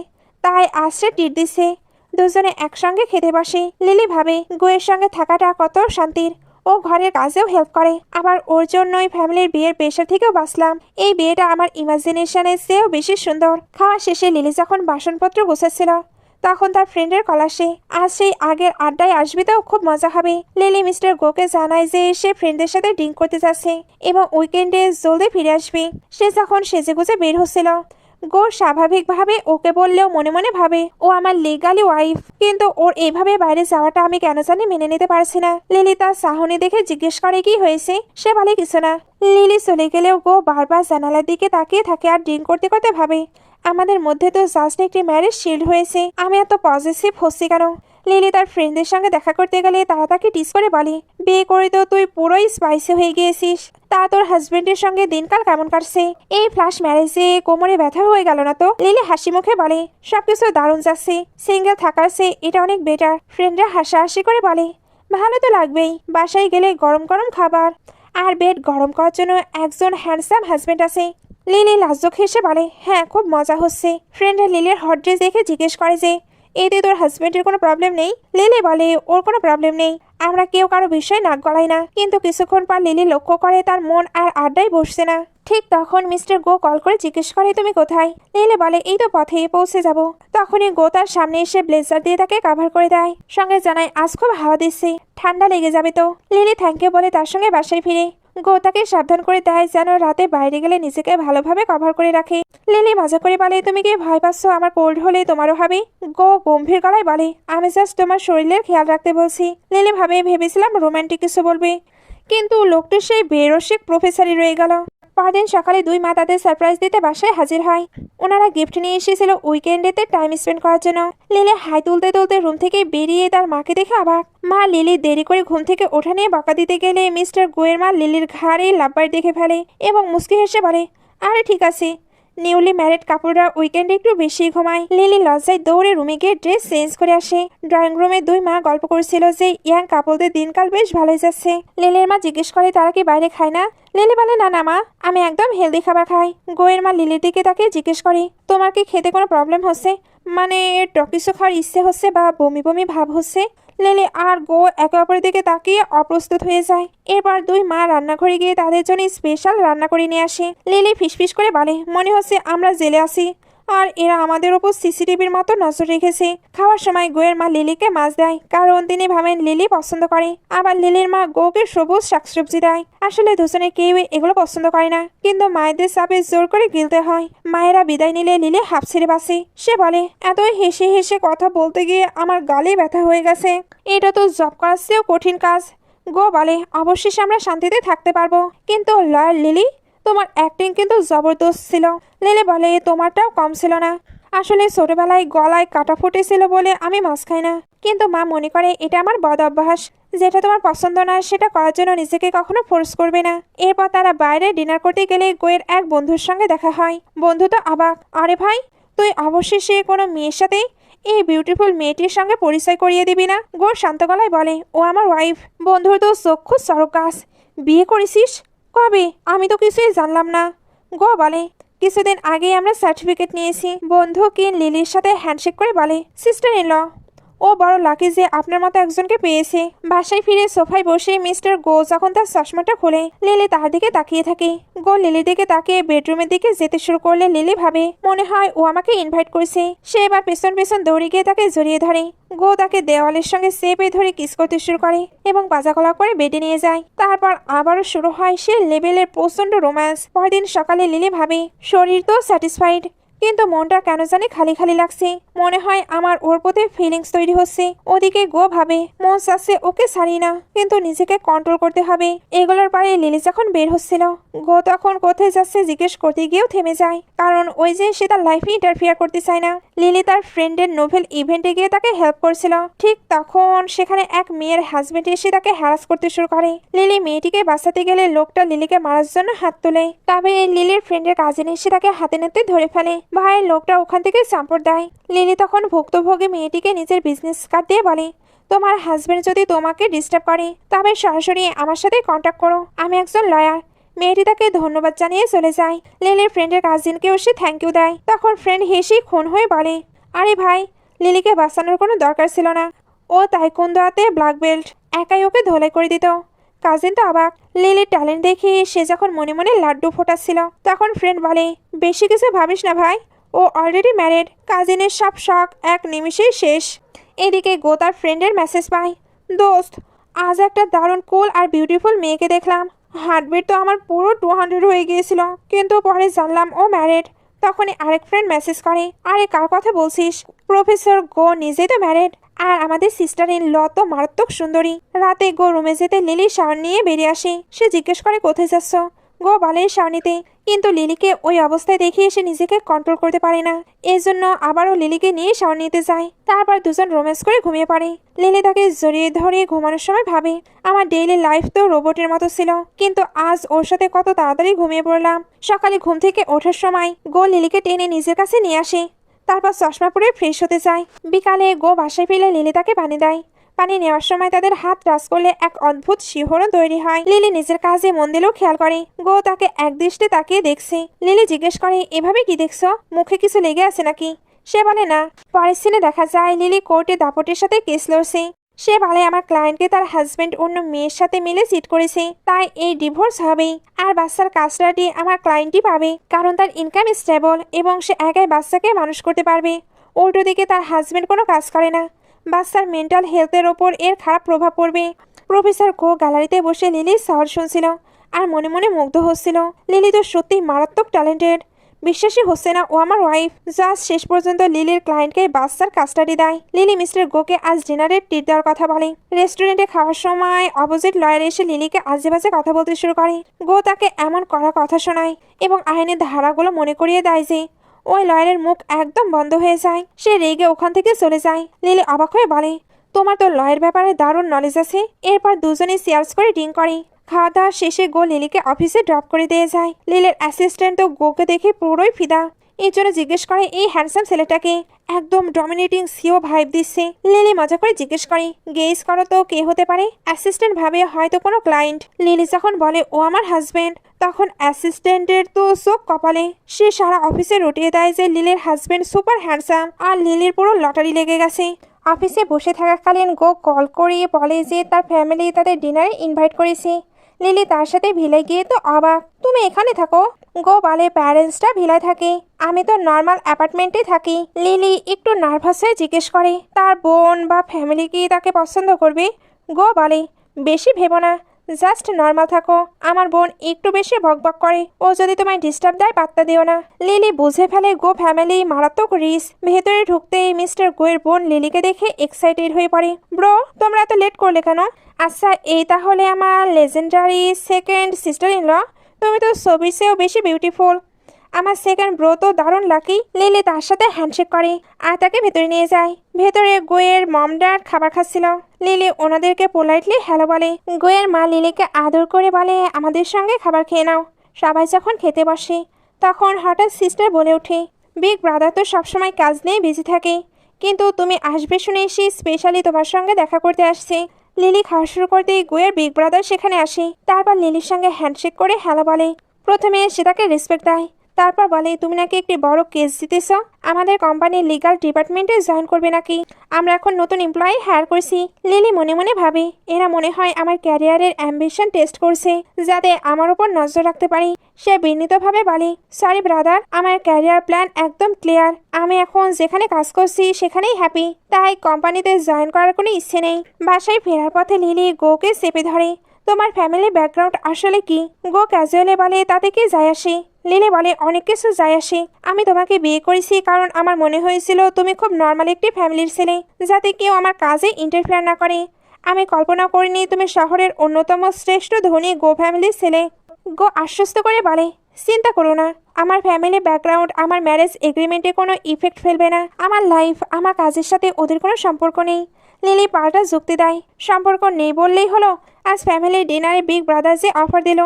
তাই আজ সে ট্রিট দিচ্ছে। দুজনে একসঙ্গে খেতে বসে। লিলি ভাবে গোয়ের সঙ্গে থাকাটা কত শান্তির। ও ঘরের কাজেও হেল্প করে, আবার ওর জন্যই ফ্যামিলির বিয়ের প্রেশার থেকেও বাঁচলাম। এই বিয়েটা আমার ইমাজিনেশনের চেয়েও বেশি সুন্দর। খাওয়া শেষে লিলি যখন বাসনপত্র গোছাচ্ছিল, তখন তার ফ্রেন্ডের কল আসে। আজ সেই আগের আড্ডায় আসবি তো, খুব মজা হবে। লিলি মিস্টার গোকে জানায় যে সে ফ্রেন্ডদের সাথে ড্রিঙ্ক করতে যাচ্ছে এবং উইকেন্ডে জলদি ফিরে আসবে। সে যখন সেজেগুজে বের হচ্ছিল, গো স্বাভাবিকভাবে ওকে বললেও মনে মনে ভাবে ও আমার লিগালি ওয়াইফ, কিন্তু ওর এইভাবে বাইরে যাওয়াটা আমি কেন জানি মেনে নিতে পারছি না। লিলি তার চাহনি দেখে জিজ্ঞেস করে, কি হয়েছে? সে বলে, কিছু না। লিলি চলে গেলেও গো বারবার জানালার দিকে তাকিয়ে থাকে আর ড্রিঙ্ক করতে করতে ভাবে, আমাদের মধ্যে তো জাস্ট একটি ম্যারেজ শিল্ড হয়েছে, আমি এত পজিটিভ হচ্ছি কেন? লিলি তার ফ্রেন্ডদের সঙ্গে দেখা করতে গেলে তারা তাকে টিস করে বলে, বিয়ে করে তো তুই পুরোই স্পাইসি হয়ে গিয়েছিস। তা তোর হাজবেন্ডের সঙ্গে দিনকাল কেমন কাটছে? এই ফ্লাশ ম্যারেজে কোমরে ব্যথা হয়ে গেল না তো? লিলি হাসি মুখে বলে, সবকিছু দারুণ যাচ্ছে, সিঙ্গেল থাকার চেয়ে এটা অনেক বেটার। ফ্রেন্ডরা হাসাহাসি করে বলে, ভালো তো লাগবেই, বাসায় গেলে গরম গরম খাবার আর বেড গরম করার জন্য একজন হ্যান্ডসাম হাজবেন্ড আছে। লিলি লাজুক হেসে বলে, হ্যাঁ খুব মজা হচ্ছে। ফ্রেন্ডরা লিলির হট ড্রেস দেখে জিজ্ঞেস করে যে, এতে তোর হাজবেন্ডের কোনো প্রবলেম নেই? লিলি বলে, ওর কোনো প্রবলেম নেই, আমরা কেউ কারো বিষয়ে নাক গলাই না। কিন্তু কিছুক্ষণ পর লিলি লক্ষ্য করে তার মন আর আড্ডায় বসছে না। ঠিক তখন মিস্টার গো কল করে জিজ্ঞেস করে, তুমি কোথায়? লিলি বলে, এই তো পথে পৌঁছে যাব। তখনই গো তার সামনে এসে ব্লেজার দিয়ে তাকে কাভার করে দেয়, সঙ্গে জানায় আজ খুব হাওয়া দিচ্ছে, ঠান্ডা লেগে যাবে তো। লিলি থ্যাংক ইউ বলে তার সঙ্গে বাসায় ফিরে। গো তাকে সাবধান করে দেয় যেন রাতে বাইরে গেলে নিজেকে ভালোভাবে কভার করে রাখে। লিলি মজা করে বলে, তুমি কি ভয় পাচ্ছ আমার কোল্ড হলে তোমারও হবে? গো গম্ভীর গলায় বলে, আমি জাস্ট তোমার শরীরের খেয়াল রাখতে বলছি। লিলি ভেবেছিলাম রোমান্টিক কিছু বলবে, কিন্তু লোকটা সেই বেরসিক প্রফেসরই রয়ে গেল। পরদিন সকালে দুই মা তাদের সারপ্রাইজ দিতে বাসায় হাজির হয়। ওনারা গিফট নিয়ে এসেছিল উইকেন্ডেতে টাইম স্পেন্ড করার জন্য। লিলি হাই তুলতে তুলতে রুম থেকে বেরিয়ে তার মাকে দেখে অবাক। মা লিলি দেরি করে ঘুম থেকে ওঠা নিয়ে বকা দিতে গেলে মিস্টার গোয়ের মা লিলির ঘাড়ে লাভবার দেখে ফেলে এবং মুস্কি হেসে বলে, আরে ঠিক আছে, নিউলি ম্যারিড কাপড়রা উইকেন্ডে একটু বেশি ঘুমায়। লিলি লজ্জায় দৌড়ে রুমে গিয়ে ড্রেস চেঞ্জ করে আসে। ড্রয়িং রুমে দুই মা গল্প করছিল যে ইয়াং কাপলদের দিনকাল বেশ ভালোই যাচ্ছে। লিলির মা জিজ্ঞেস করে তারা কি বাইরে খায় না। লিলি বলে, না না মা, আমি একদম হেলদি খাবার খাই। গোয়ের মা লিলির দিকে তাকে জিজ্ঞেস করে, তোমার কি খেতে কোনো প্রবলেম হচ্ছে, মানে টকিসো খাওয়ার ইচ্ছে হচ্ছে বা বমি বমি ভাব হচ্ছে? লিলি আর গো একে অপরের দিকে তাকিয়ে অপ্রস্তুত হয়ে যায়। এরপর দুই মা রান্নাঘরে গিয়ে তাদের জন্য স্পেশাল রান্না করে নিয়ে আসে। লিলি ফিসফিস করে বলে, মনে হচ্ছে আমরা জেলে আছি আর এরা আমাদের ওপর সিসিটিভির মতো নজর রেখেছে। খাওয়ার সময় গোয়ের মা লিলিকে মাছ দেয়, কারণ তিনি ভাবেন লিলি পছন্দ করে। আবার লিলির মা গোকে সবুজ শাকসবজি দেয়। আসলে দুজনে কেউই এগুলো পছন্দ করে না, কিন্তু মায়েদের চাপে জোর করে গিলতে হয়। মায়েরা বিদায় নিলে লিলি হাঁপ ছেড়ে বাঁচে। সে বলে, এতই হেসে হেসে কথা বলতে গিয়ে আমার গালে ব্যথা হয়ে গেছে। এটা তো জব করার চেয়েও কঠিন কাজ। গো বলে, অবশেষে আমরা শান্তিতে থাকতে পারবো। কিন্তু লয়াল লিলি, তোমার অ্যাক্টিং কিন্তু জবরদস্ত ছিল। লিলি বলে, তোমারটাও কম ছিল না। আসলে ছোটবেলায় গলায় কাটা ফুটেছিল বলে আমি মাছ খাই না, কিন্তু মা মনে করে এটা আমার বদ অভ্যাস। যেটা তোমার পছন্দ না সেটা করার জন্য নিজেকে কখনো ফোর্স করবে না। এরপর তারা বাইরে ডিনার করতে গেলে গোয়ের এক বন্ধুর সঙ্গে দেখা হয়। বন্ধু তো অবাক, আরে ভাই, তুই অবশেষে কোনো মেয়ের সাথে এই বিউটিফুল মেয়েটির সঙ্গে পরিচয় করিয়ে দিবি না? গোর শান্ত গলায় বলে, ও আমার ওয়াইফ। বন্ধুর তো চক্ষু চরকাস, বিয়ে করেছিস কবে? আমি তো কিছুই জানলাম না। গো বলে, কিছুদিন আগেই আমরা সার্টিফিকেট নিয়েছি। বন্ধু কিন লিলির সাথে হ্যান্ডশেক করে বলে, সিস্টার ইন ল, ও বড় লাকি যে আপনার মতো একজনকে পেয়েছে। বাসায় ফিরে সোফায় বসে মিস্টার গো যখন তার চশমাটা খোলে, লিলি তার দিকে তাকিয়ে থাকে। গো লিলির দিকে তাকিয়ে বেডরুমের দিকে যেতে শুরু করলে লিলি ভাবে, মনে হয় ও আমাকে ইনভাইট করছে। সে এবার পেছন পেছন দৌড়ে গিয়ে তাকে জড়িয়ে ধরে। গো তাকে দেওয়ালের সঙ্গে চেপে ধরে কিস করতে শুরু করে এবং বাজাকলা করে বেডে নিয়ে যায়। তারপর আবারও শুরু হয় সে লেভেলের প্রচন্ড রোম্যান্স। পরদিন সকালে লিলি ভাবে, শরীর তো স্যাটিসফাইড, কিন্তু মনটা কেন জানি খালি খালি লাগছে। মনে হয় আমার ওর প্রতি ফিলিংস তৈরি হচ্ছে। ওদিকে গো ভাবে, মন চাচ্ছে ওকে ছাড়ি না, কিন্তু নিজেকে কন্ট্রোল করতে হবে। এগুলোর পরে লিলি যখন বের হচ্ছিল, গো তখন কোথায় যাচ্ছে জিজ্ঞেস করতে গিয়েও থেমে যায়, কারণ ওই যে সে তার লাইফে ইন্টারফিয়ার করতে চায় না। লিলি তার ফ্রেন্ডের নোভেল ইভেন্টে গিয়ে তাকে হেল্প করছিল। ঠিক তখন সেখানে এক মেয়ের হাজবেন্ড এসে তাকে হ্যারাস করতে শুরু করে। লিলি মেয়েটিকে বাঁচাতে গেলে লোকটা লিলিকে মারার জন্য হাত তোলে। তবে লিলির ফ্রেন্ডের কাজিন এসে তাকে হাতে নাতে ধরে ফেলে। ভাইয়ের লোকটা ওখান থেকে চাম্পট দেয়। লিলি তখন ভুক্তভোগী মেয়েটিকে নিজের বিজনেস কার্ড দিয়ে বলে, তোমার হাজবেন্ড যদি তোমাকে ডিস্টার্ব করে তবে সরাসরি আমার সাথে কন্ট্যাক্ট করো, আমি একজন লয়ার। মেয়েটি তাকে ধন্যবাদ জানিয়ে চলে যায়। লিলির ফ্রেন্ডের কাজিনকেও সে থ্যাংক ইউ দেয়। তখন ফ্রেন্ড হেসে খুন হয়ে বলে, আরে ভাই, লিলিকে বাঁচানোর কোনো দরকার ছিল না। ও তাইকোন্ডোতে ব্ল্যাক বেল্ট, একাই ওকে ধোলাই করে দিত। কাজিন তো অবাক। লিলির ট্যালেন্ট দেখে সে যখন মনে মনে লাড্ডু ফোটাচ্ছিল, তখন ফ্রেন্ড বলে, বেশি কিছু ভাবিস না ভাই, ও অলরেডি ম্যারিড। কাজিনের সব শখ এক নিমিষেই শেষ। এদিকে গো তার ফ্রেন্ডের মেসেজ পায়, দোস্ত, আজ একটা দারুণ কুল আর বিউটিফুল মেয়েকে দেখলাম। হার্টবিট তো আমার পুরো 200 হয়ে গিয়েছিল, কিন্তু পরে জানলাম ও ম্যারিড। তখনই আরেক ফ্রেন্ড মেসেজ করে, আরে কার কথা বলছিস? প্রফেসর গো নিজেই তো ম্যারিড, আর আমাদের সিস্টার ইন ল তো মারাত্মক সুন্দরী। রাতে গো রুমে যেতে লিলি শাওয়ার নিয়ে বেরিয়ে আসে। সে জিজ্ঞেস করে, কোথায় যাচ্ছ? গো বলে, শাওয়ার নিতে। কিন্তু লিলিকে ওই অবস্থায় দেখে সে নিজেকে কন্ট্রোল করতে পারে না। এই জন্য আবারও লিলিকে নিয়ে শাওয়ার নিতে যায়। তারপর দুজন রোম্যান্স করে ঘুমিয়ে পড়ে। লিলি তাকে জড়িয়ে ধরে ঘুমানোর সময় ভাবে, আমার ডেইলি লাইফ তো রোবটের মতো ছিল, কিন্তু আজ ওর সাথে কত তাড়াতাড়ি ঘুমিয়ে পড়লাম। সকালে ঘুম থেকে ওঠার সময় গো লিলিকে টেনে নিজের কাছে নিয়ে আসে। তারপর চশমা পরে ফ্রেশ হতে যায়। বিকালে গো বাসায় ফিরে লিলি তাকে পানি দেয়। পানি নেওয়ার সময় তাদের হাত টাচ করলে এক অদ্ভুত শিহরণ তৈরি হয়। লিলি নিজের কাজে মন দিলেও খেয়াল করে গো তাকে একদৃষ্টে তাকিয়ে দেখছে। লিলি জিজ্ঞেস করে, এভাবে কি দেখছো? মুখে কিছু লেগে আছে নাকি? সে বলে না। পরের সিনে দেখা যায় লিলি কোর্টে দাপটের সাথে কেস লড়ছে। সে বলে, আমার ক্লায়েন্টকে তার হাজবেন্ড অন্য মেয়ের সাথে মিলে চিট করেছে, তাই এই ডিভোর্স হবেই। আর বাচ্চার কাস্টাডি আমার ক্লায়েন্টই পাবে, কারণ তার ইনকাম স্টেবল এবং সে একাই বাচ্চাকে মানুষ করতে পারবে। উল্টো দিকে তার হাজবেন্ড কোনো কাজ করে না, বাচ্চার মেন্টাল হেলথের ওপর এর খারাপ প্রভাব পড়বে। প্রফেসর গো গ্যালারিতে বসে লিলির শহর শুনছিল আর মনে মনে মুগ্ধ হচ্ছিল। লিলি তো সত্যিই মারাত্মক ট্যালেন্টেড। বিশ্বাসই হচ্ছে না ও আমার ওয়াইফ। জাস্ট শেষ পর্যন্ত লিলির ক্লায়েন্টকে বাচ্চার কাস্টাডি দেয়। লিলি মিস্টার গোকে আজ ডিনারের ট্রিট দেওয়ার কথা বলে। রেস্টুরেন্টে খাওয়ার সময় অপোজিট লয়ার এসে লিলিকে আজে বাজে কথা বলতে শুরু করে। গো তাকে এমন কড়া কথা শোনায় এবং আইনের ধারাগুলো মনে করিয়ে দেয় যে ওই লয়ারের মুখ একদম বন্ধ হয়ে যায়। সে রেগে ওখান থেকে চলে যায়। লিলি অবাক হয়ে বলে, তোমার তো লয়ের ব্যাপারে দারুণ নলেজ আছে। এরপর দুজনে শেয়ার্স করে ড্রিঙ্ক করে। খাওয়া দাওয়া শেষে গো লিলিকে অফিসে ড্রপ করে দিয়ে যায়। লিলির অ্যাসিস্ট্যান্ট তো গোকে দেখে পুরোই ফিদা। এই জন্য জিজ্ঞেস করে এই হ্যান্ডসাম ছেলেটাকে। একদম ডমিনেটিং সিও ভাইব দিচ্ছে। লিলি মজা করে জিজ্ঞেস করে, গেস করো তো কে হতে পারে? অ্যাসিস্ট্যান্ট ভাবে হয়তো কোনো ক্লায়েন্ট। লিলি যখন বলে ও আমার হাজবেন্ড, তখন অ্যাসিস্ট্যান্টের তো চোখ কপালে। সে সারা অফিসে রটিয়ে দেয় যে লিলির হাজবেন্ড সুপার হ্যান্ডসাম আর লিলির পুরো লটারি লেগে গেছে। অফিসে বসে থাকাকালীন গো কল করিয়ে বলে যে তার ফ্যামিলি তাদের ডিনারে ইনভাইট করেছে। লিলি তার সাথে ভিলায় গিয়ে তো অবাক। তুমি এখানে থাকো? গো বলে প্যারেন্টসটা ভিলায় থাকে, আমি তো নর্মাল অ্যাপার্টমেন্টে থাকি। লিলি একটু নার্ভাস হয়ে জিজ্ঞেস করে তার বোন বা ফ্যামিলি কি তাকে পছন্দ করবে? গো বলে বেশি ভেবো না, জাস্ট নর্মাল থাকো। আমার বোন একটু বেশি বকবক করে, ও যদি তোমায় ডিস্টার্ব দেয় পাত্তা দিও না। লিলি বুঝে ফেলে গো ফ্যামিলি মারাত্মক রিস্ক। ভেতরে ঢুকতেই মিস্টার গোয়ের বোন লিলিকে দেখে এক্সাইটেড হয়ে পড়ে। ব্রো, তোমরা এত লেট করলে কেন? আচ্ছা, এই তাহলে আমার legendary second sister in law. তুমি তো ছবির চেয়েও বেশি বিউটিফুল। আমার সেকেন্ড ব্রো তো দারুণ লাকি। লিলি তার সাথে হ্যান্ডশেক করে আর তাকে ভেতরে নিয়ে যায়। ভেতরে গোয়ের মম ড্যাড খাবার খাচ্ছিল। লিলি ওনাদেরকে পোলাইটলি হ্যালো বলে। গোয়ের মা লিলিকে আদর করে বলে আমাদের সঙ্গে খাবার খেয়ে নাও। সবাই যখন খেতে বসে তখন হঠাৎ সিস্টার বলে ওঠে, বিগ ব্রাদার তো সবসময় কাজ নিয়ে বিজি থাকে, কিন্তু তুমি আসবে শুনে এসে স্পেশালি তোমার সঙ্গে দেখা করতে আসছে। লিলি খাওয়া শুরু করতেই গোয়ের বিগ ব্রাদার সেখানে আসে। তারপর লিলির সঙ্গে হ্যান্ডশেক করে হ্যালো বলে। প্রথমে সে তাকে রেসপেক্ট দেয়, তারপর বলে তুমি নাকি একটি বড় কেস জিতেছ, আমাদের কোম্পানির লিগ্যাল ডিপার্টমেন্টে জয়েন করবে নাকি? আমরা এখন নতুন এমপ্লয়ি হায়ার করছি। লিলি মনে মনে ভাবে এরা মনে হয় আমার ক্যারিয়ারের অ্যাম্বিশন টেস্ট করছে, যাতে আমার উপর নজর রাখতে পারি। সে বিনীতভাবে বলে সরি ব্রাদার, আমার ক্যারিয়ার প্ল্যান একদম ক্লিয়ার। আমি এখন যেখানে কাজ করছি সেখানেই হ্যাপি, তাই কোম্পানিতে জয়েন করার কোনো ইচ্ছে নেই। বাসায় ফেরার পথে লিলি গোকে চেপে ধরে, তোমার ফ্যামিলি ব্যাকগ্রাউন্ড আসলে কি? গো ক্যাজুয়ালি বলে তাতে কি যায় আসে? লিলি বলে অনেক কিছু যায় আসে। আমি তোমাকে বিয়ে করেছি কারণ আমার মনে হয়েছিল তুমি খুব নর্মাল একটি ফ্যামিলির ছেলে, যাতে কেউ আমার কাজে ইন্টারফেয়ার না করে। আমি কল্পনা করিনি তুমি শহরের অন্যতম শ্রেষ্ঠ ধনী গো ফ্যামিলির ছেলে। গো আশ্বস্ত করে বলে চিন্তা করো না, আমার ফ্যামিলি ব্যাকগ্রাউন্ড আমার ম্যারেজ এগ্রিমেন্টে কোনো ইফেক্ট ফেলবে না। আমার লাইফ আমার কাজের সাথে ওদের কোনো সম্পর্ক নেই। লিলি পাল্টা যুক্তি দেয়, সম্পর্ক নেই বললেই হলো? আজ ফ্যামিলি ডিনারে বিগ ব্রাদার যে অফার দিল,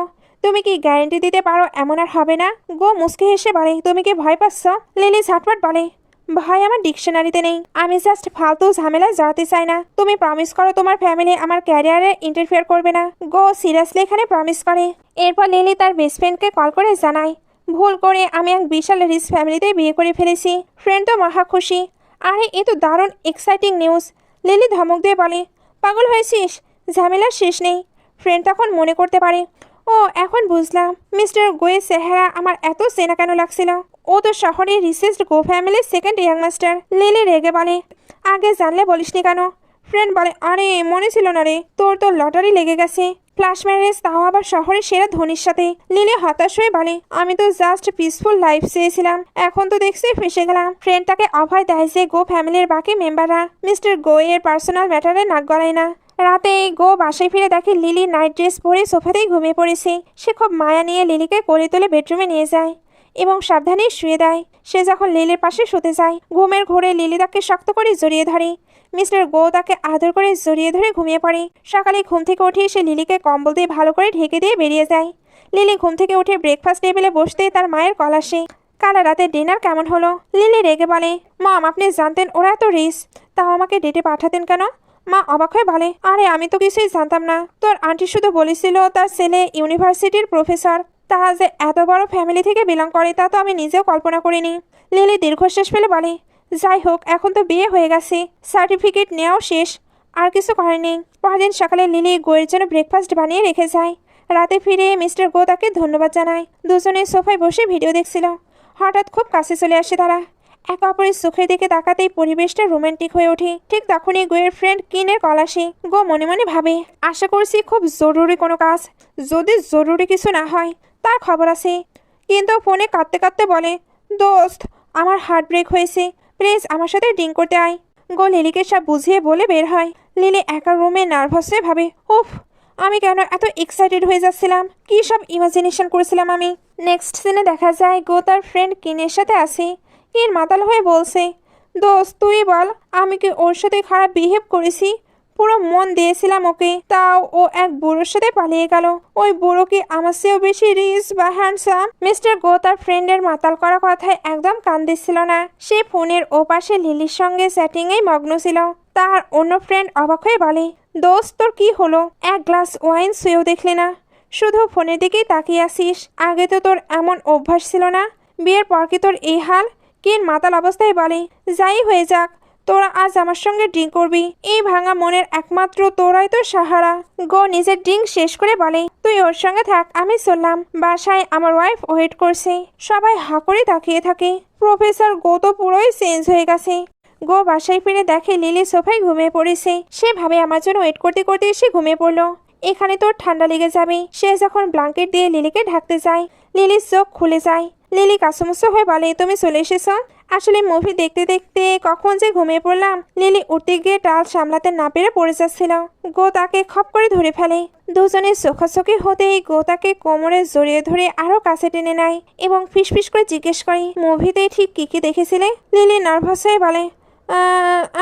তুমি কি গ্যারেন্টি দিতে পারো এমন আর হবে না? গো মুস্কি হেসে বলে তুমি কি ভয় পাচ্ছ? লিলি ঝটপট বলে ভয় আমার ডিকশনারিতে নেই, আমি জাস্ট ফালতু ঝামেলায় জড়াতে চাই না। তুমি প্রমিস করো তোমার ফ্যামিলি আমার ক্যারিয়ারে ইন্টারফেয়ার করবে না। গো সিরিয়াসলি এখানে প্রমিস করে। এরপর লিলি তার বেস্ট ফ্রেন্ডকে কল করে জানায় ভুল করে আমি এক বিশাল রিচ ফ্যামিলিতে বিয়ে করে ফেলেছি। ফ্রেন্ড তো মহা খুশি। আরে এ তো দারুণ এক্সাইটিং নিউজ। লিলি ধমক দিয়ে বলে পাগল হয়েছিস, ঝামেলার শেষ নেই। ফ্রেন্ড তখন মনে করতে পারে ও এখন বুঝলাম মিস্টার গোয়ের চেহারা আমার এত চেনা কেন লাগছিল। ও তো শহরের রিচেস্ট গো ফ্যামিলির সেকেন্ড ইয়াং মাস্টার। লিলি রেগে বলে আগে জানলে বলিসনি কেন? ফ্রেন্ড বলে আরে মনে ছিল না রে, তোর তো লটারি লেগে গেছে, ফ্ল্যাশ ম্যারেজ, তাও আবার শহরের সেরা ধনির সাথে। লিলি হতাশ হয়ে বলে আমি তো জাস্ট পিসফুল লাইফ চেয়েছিলাম, এখন তো দেখছি ফেসে গেলাম। ফ্রেন্ড তাকে অভয় দেয় যে গো ফ্যামিলির বাকি মেম্বাররা মিস্টার গো এর পার্সোনাল ম্যাটারে নাক গলায় না। রাতে গো বাসায় ফিরে দেখে লিলি নাইট ড্রেস পরে সোফাতেই ঘুমিয়ে পড়েছে। সে খুব মায়া নিয়ে লিলিকে কোলে তুলে বেডরুমে নিয়ে যায় এবং সাবধানে শুয়ে দেয়। সে যখন লিলির পাশে শুতে যায়, ঘুমের ঘোরে লিলি তাকে শক্ত করে জড়িয়ে ধরে। মিস্টার গো তাকে আদর করে জড়িয়ে ধরে ঘুমিয়ে পড়ে। সকালে ঘুম থেকে উঠে সে লিলিকে কম্বল দিয়ে ভালো করে ঢেকে দিয়ে বেরিয়ে যায়। লিলি ঘুম থেকে উঠে ব্রেকফাস্ট টেবিলে বসতে তার মায়ের কল আসে। কাল রাতে ডিনার কেমন হলো? লিলি রেগে বলে মম আপনি জানতেন ওরা এত রিচ, তাও আমাকে ডেটে পাঠাতেন কেন? মা অবাক হয়ে বলে আরে আমি তো কিছুই জানতাম না, তোর আন্টি শুধু বলেছিল তার ছেলে ইউনিভার্সিটির প্রফেসর। তারা যে এত বড় ফ্যামিলি থেকে বিলং করে তা তো আমি নিজেও কল্পনা করিনি। লিলি দীর্ঘশ্বাস ফেলে বলে যাই হোক এখন তো বিয়ে হয়ে গেছে, সার্টিফিকেট নেওয়াও শেষ, আর কিছু করেনি। পরদিন সকালে লিলি গোয়ের জন্য ব্রেকফাস্ট বানিয়ে রেখে যায়। রাতে ফিরে মিস্টার গো তাকে ধন্যবাদ জানায়। দুজনে সোফায় বসে ভিডিও দেখছিল। হঠাৎ খুব কাছে চলে আসে তারা। একে অপরের চোখের দিকে তাকাতেই পরিবেশটা রোমান্টিক হয়ে ওঠে। ঠিক তখনই গোয়ের ফ্রেন্ড কিনের কল আসে। গো মনে মনে ভাবে, আশা করছি খুব জরুরি কোনো কাজ, যদি জরুরি কিছু না হয় তার খবর আছে। কিন্তু ফোনে কাঁদতে কাঁদতে বলে, দোস্ত আমার হার্ট ব্রেক হয়েছে, প্লিজ আমার সাথে ড্রিঙ্ক করতে আয়। গো লিলিকে সব বুঝিয়ে বলে বের হয়। লিলি একা রুমে নার্ভাস হয়ে ভাবে, উফ আমি কেন এত এক্সাইটেড হয়ে যাচ্ছিলাম, কি সব ইমাজিনেশন করেছিলাম আমি। নেক্সট সিনে দেখা যায় গো তার ফ্রেন্ড কিনের সাথে আসে। কিন মাতাল হয়ে বলছে, দোস্ত তুই বল আমি কি ওর সাথে খারাপ বিহেভ করেছি? পুরো মন দিয়েছিলাম ওকে, তাও ও এক বুড়োর সাথে পালিয়ে গেল। ওই বুড়ো কি আমার চেয়েও বেশি রিচ বা হ্যান্ডসাম? মিস্টার গো তার ফ্রেন্ডের মাতাল করা কথায় একদম কান দিচ্ছিল না। সে ফোনের ওপাশে লিলির সঙ্গে চ্যাটিংয়েই মগ্ন ছিল। তার অন্য ফ্রেন্ড অবাক হয়ে বলে, দোস্ত তোর কি হলো? এক গ্লাস ওয়াইন শুয়েও দেখলি না, শুধু ফোনের দিকেই তাকিয়ে আসিস। আগে তো তোর এমন অভ্যাস ছিল না, বিয়ের পর কি তোর এই হাল? কিন মাতাল অবস্থায় বলে, যাই হয়ে যাক তোরা আজ আমার সঙ্গে ড্রিঙ্ক করবি, এই ভাঙা মনের একমাত্র তোরাই তো সাহারা। গো নিজের ড্রিঙ্ক শেষ করে বলে, তুই ওর সঙ্গে থাক, আমি চললাম, বাসায় আমার ওয়াইফ ওয়েট করছে। সবাই হা করে তাকিয়ে থাকে। প্রফেসর গো তো পুরোই চেঞ্জ হয়ে গেছে। গো বাসায় ফিরে দেখে লিলি সোফায় ঘুমিয়ে পড়েছে। সে ভাবে আমার জন্য ওয়েট করতে করতে সে ঘুমিয়ে পড়লো, এখানে তোর ঠান্ডা লেগে যাবে। সে যখন ব্ল্যাঙ্কেট দিয়ে লিলিকে ঢাকতে যায়, লিলির চোখ খুলে যায়। লিলি কাসুমুসু হয়ে বলে, তুমি চলে এসেছ? আসলে মুভি দেখতে দেখতে কখন যে ঘুমিয়ে পড়লাম। লিলি উঠতে গিয়ে টাল সামলাতে না পেরে পড়ে যাচ্ছিল। গো তাকে খপ করে ধরে ফেলে। দুজনের চোখাচোখি হতেই গো তাকে কোমরে জড়িয়ে ধরে আরো কাছে টেনে নেয় এবং ফিসফিস করে জিজ্ঞেস করে, মুভিতে ঠিক কি কি দেখেছিলে? লিলি নার্ভাস হয়ে বলে,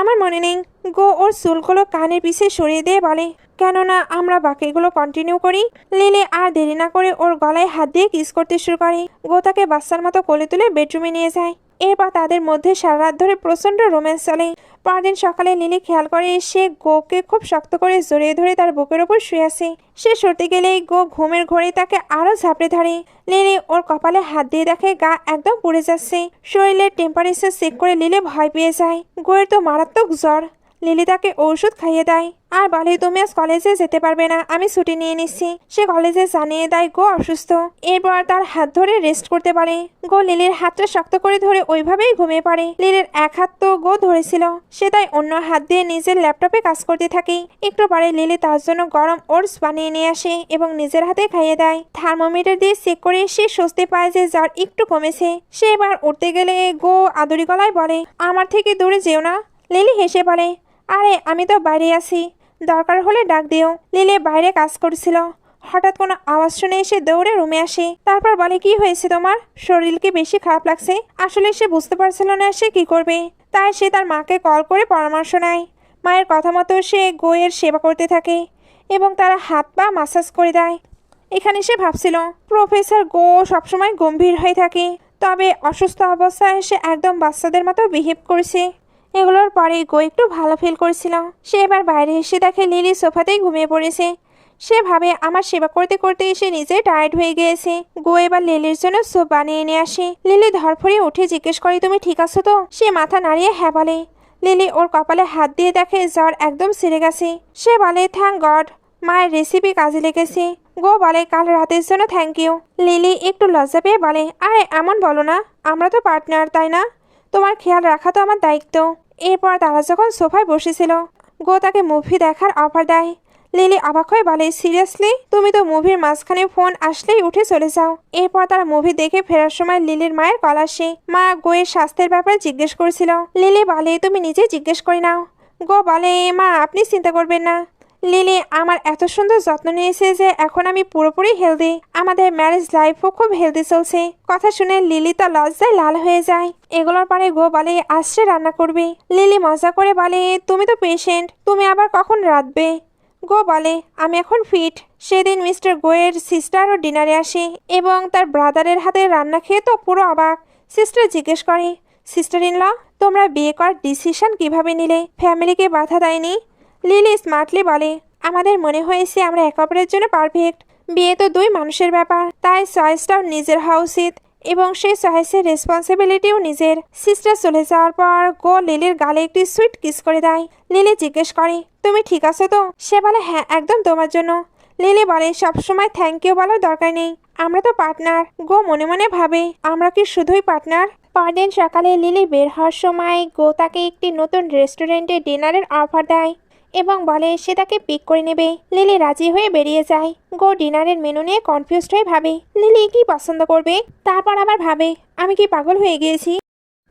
আমার মনে নেই। গো ওর চুলগুলো কানের পিছে সরিয়ে দিয়ে বলে, কেননা আমরা বাকিগুলো কন্টিনিউ করি। লিলি আর দেরি না করে ওর গলায় হাত দিয়ে কিস করতে শুরু করে। গো তাকে বাচ্চার মতো কোলে তুলে বেডরুমে নিয়ে যায়। এরপর তাদের মধ্যে সারা রাত ধরে প্রচন্ড রোম্যান্স চলে। পরদিন সকালে লিলি খেয়াল করে সে গোকে খুব শক্ত করে জড়িয়ে ধরে তার বুকের ওপর শুয়ে আছে। সে সরতে গেলেই গো ঘুমের ঘোরে তাকে আরো ঝাপড়ে ধরে। লিলি ওর কপালে হাত দিয়ে দেখে গা একদম পুড়ে যাচ্ছে। শরীরের টেম্পারেচার চেক করে লিলি ভয় পেয়ে যায়। গোয়ের তো মারাত্মক জ্বর। লিলি তাকে ঔষধ খাইয়ে দেয় আর বলে, তুমি আজ কলেজে যেতে পারবে না, আমি ছুটি নিয়ে নিচ্ছি। সে কলেজে জানিয়ে দেয় গো অসুস্থ। এরপর তার হাত ধরে রেস্ট করতে পারে। গো লিলির হাতটা শক্ত করে ধরে ওইভাবেই ঘুমিয়ে পড়ে। লিলির এক হাত তো গো ধরেছিল, সে তাই অন্য হাত দিয়ে নিজের ল্যাপটপে কাজ করতে থাকে। একটু পরে লিলি তার জন্য গরম ওটস বানিয়ে নিয়ে আসে এবং নিজের হাতে খাইয়ে দেয়। থার্মোমিটার দিয়ে চেক করে সে স্বস্তি পায় যে জ্বর একটু কমেছে। সে এবার উঠতে গেলে গো আদুরি গলায় বলে, আমার থেকে দূরে যেও না। লিলি হেসে বলে, আরে আমি তো বাইরে আছি, দরকার হলে ডাক দিও। লিলি বাইরে কাজ করছিল। হঠাৎ কোনো আওয়াজ শুনে এসে দৌড়ে রুমে আসে। তারপর বলে, কি হয়েছে তোমার? শরীর কি বেশি খারাপ লাগছে? আসলে সে বুঝতে পারছিল না সে কি করবে, তাই সে তার মাকে কল করে পরামর্শ নেয়। মায়ের কথা মতো সে গোয়ের সেবা করতে থাকে এবং তার হাত পা মাসাজ করে দেয়। এখানে সে ভাবছিল প্রফেসর গো সবসময় গম্ভীর হয়ে থাকে, তবে অসুস্থ অবস্থায় সে একদম বাচ্চাদের মতো বিহেভ করছে। এগুলোর পরে গো একটু ভালো ফিল করছিল। সে এবার বাইরে এসে দেখে লিলি সোফাতেই ঘুমিয়ে পড়েছে। সে ভাবে আমার সেবা করতে করতে এসে নিজে টায়ার্ড হয়ে গিয়েছে। গো এবার লিলির জন্য স্যুপ বানিয়ে নিয়ে আসে। লিলি ধরফড়িয়ে উঠে জিজ্ঞেস করে, তুমি ঠিক আছো তো? সে মাথা নাড়িয়ে হ্যাঁ বলে। লিলি ওর কপালে হাত দিয়ে দেখে জ্বর একদম সেরে গেছে। সে বলে, থ্যাংক গড, মায়ের রেসিপি কাজে লেগেছে। গো বলে, কাল রাতের জন্য থ্যাংক ইউ। লিলি একটু লজ্জা পেয়ে বলে, আরে এমন বলো না, আমরা তো পার্টনার তাই না? তোমার খেয়াল রাখা তো আমার দায়িত্ব। এরপর তারা যখন সোফায় বসেছিল, গো তাকে মুভি দেখার অফার দেয়। লিলি অবাক হয়ে বলে, সিরিয়াসলি? তুমি তো মুভির মাঝখানে ফোন আসলেই উঠে চলে যাও। এরপর তারা মুভি দেখে ফেরার সময় লিলির মায়ের কল আসে। মা গোয়ের স্বাস্থ্যের ব্যাপারে জিজ্ঞেস করেছিল। লিলি বলে, তুমি নিজে জিজ্ঞেস করে নাও। গো বলে, মা আপনি চিন্তা করবেন না, লিলি আমার এত সুন্দর যত্ন নিয়েছে যে এখন আমি পুরোপুরি হেলদি। আমাদের ম্যারেজ লাইফও খুব হেলদি চলছে। কথা শুনে লিলি তো লজ্জায় লাল হয়ে যায়। এগুলোর পরে গো বলে, আসছে রান্না করবে। লিলি মজা করে বলে, তুমি তো পেশেন্ট, তুমি আবার কখন রাঁধবে? গো বলে, আমি এখন ফিট। সেদিন মিস্টার গোয়ের সিস্টারও ডিনারে আসে এবং তার ব্রাদারের হাতে রান্না খেয়ে তো পুরো অবাক। সিস্টার জিজ্ঞেস করে, সিস্টার ইন ল, তোমরা বিয়ে করার ডিসিশন কিভাবে নিলে? ফ্যামিলিকে বাধা দেয়নি? লিলি স্মার্টলি বলে, আমাদের মনে হয়েছে আমরা একে অপরের জন্য পারফেক্ট। বিয়ে তো দুই মানুষের ব্যাপার, তাই চয়েসটাও নিজের হওয়া উচিত এবং সেই চয়েসের রেসপন্সিবিলিটিও নিজের। সিস্টার চলে যাওয়ার পর গো লিলির গালে একটি সুইট কিস করে দেয়। লিলি জিজ্ঞেস করে, তুমি ঠিক আছো তো? সে বলে, হ্যাঁ একদম তোমার জন্য। লিলি বলে সবসময় থ্যাংক ইউ বলার দরকার নেই, আমরা তো পার্টনার। গো মনে মনে ভাবে আমরা কি শুধুই পার্টনার? পরদিন সকালে লিলি বের হওয়ার সময় গো তাকে একটি নতুন রেস্টুরেন্টে ডিনারের অফার দেয় এবং বলে সে তাকে পিক করে নেবে। লিলি রাজি হয়ে বেরিয়ে যায়। গো ডিনারের মেনু নিয়ে কনফিউজড হয়ে ভাবে লিলি কি পছন্দ করবে। তারপর আবার ভাবে আমি কি পাগল হয়ে গিয়েছি।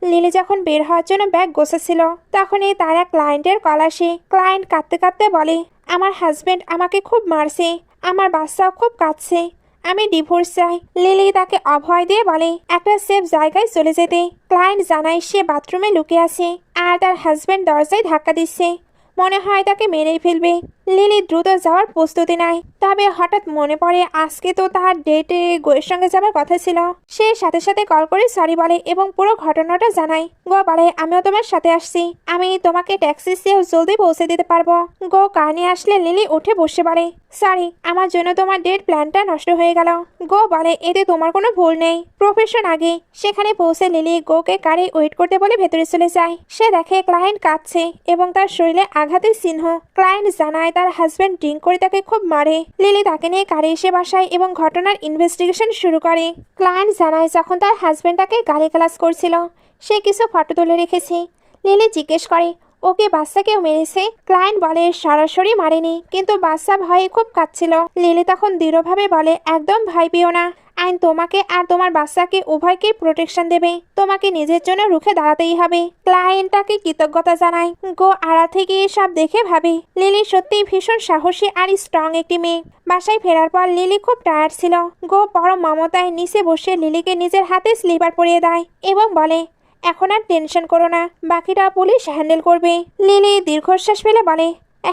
লিলি যখন বের হওয়ার জন্য ব্যাগ গোছাচ্ছিল তখনই তার এক ক্লায়েন্টের কল আসে। ক্লায়েন্ট কাঁদতে কাঁদতে বলে আমার হাজবেন্ড আমাকে খুব মারছে, আমার বাচ্চাও খুব কাঁদছে, আমি ডিভোর্স চাই। লিলি তাকে অভয় দিয়ে বলে একটা সেফ জায়গায় চলে যেতে। ক্লায়েন্ট জানায় সে বাথরুমে লুকিয়ে আছে আর তার হাজবেন্ড দরজায় ধাক্কা দিচ্ছে, মনে হয় তাকে মেরেই ফেলবে। লিলি দ্রুত যাওয়ার প্রস্তুতি নেয়, তবে হঠাৎ মনে পড়ে আজকে তো তার ডেটে গোয়ের সঙ্গে যাবার কথা ছিল। সে সাথে সাথে কল করে সরি বলে এবং পুরো ঘটনাটা জানায়। গো বলে আমিও তোমার সাথে আসছি, আমি তোমাকে ট্যাক্সি চেয়েও জলদি পৌঁছে দিতে পারবো। গো কার নিয়ে আসলে লিলি উঠে বসে বলে সরি, আমার জন্য তোমার ডেট প্ল্যানটা নষ্ট হয়ে গেল। গো বলে এতে তোমার কোনো ভুল নেই, প্রফেশন আগে। সেখানে পৌঁছে লিলি গোকে কারে ওয়েট করতে বলে ভেতরে চলে যায়। সে দেখে ক্লায়েন্ট কাঁদছে এবং তার শরীরে আঘাতের চিহ্ন। ক্লায়েন্ট জানায় তার হাজবেন্ড ড্রিঙ্ক করে তাকে খুব মারে। লিলি তাকে নিয়ে কারে এসে বাসায় এবং ঘটনার ইনভেস্টিগেশন শুরু করে। ক্লায়েন্ট জানায় যখন তার হাজবেন্ড তাকে গালিগালাজ করছিল সে কিছু ফটো তুলে রেখেছে। লিলি জিজ্ঞেস করে ওকে বাচ্চা কেউ মেরেছে? ক্লায়েন্ট বলে সরাসরি মারেনি, কিন্তু বাচ্চা ভয়ে খুব কাঁদছিল। লিলি তখন দৃঢ়ভাবে বলে একদম ভয় পেও না, আইন তোমাকে আর তোমার বাচ্চাকে উভয়কে প্রোটেকশন দেবে, তোমাকে নিজের জন্য রুখে দাঁড়াতেই হবে। ক্লায়েন্ট তাকে কৃতজ্ঞতা জানায়। গো আড়া থেকে সব দেখে ভাবে লিলি সত্যিই ভীষণ সাহসী আর স্ট্রং একটি মেয়ে। বাসায় ফেরার পর লিলি খুব টায়ার্ড ছিল। গো পরম মমতায় নিচে বসে লিলিকে নিজের হাতে স্লিপার পরিয়ে দেয় এবং বলে এখন আর টেনশন করো না, বাকিটা পুলিশ হ্যান্ডেল করবে। লিলি দীর্ঘশ্বাস ফেলে বলে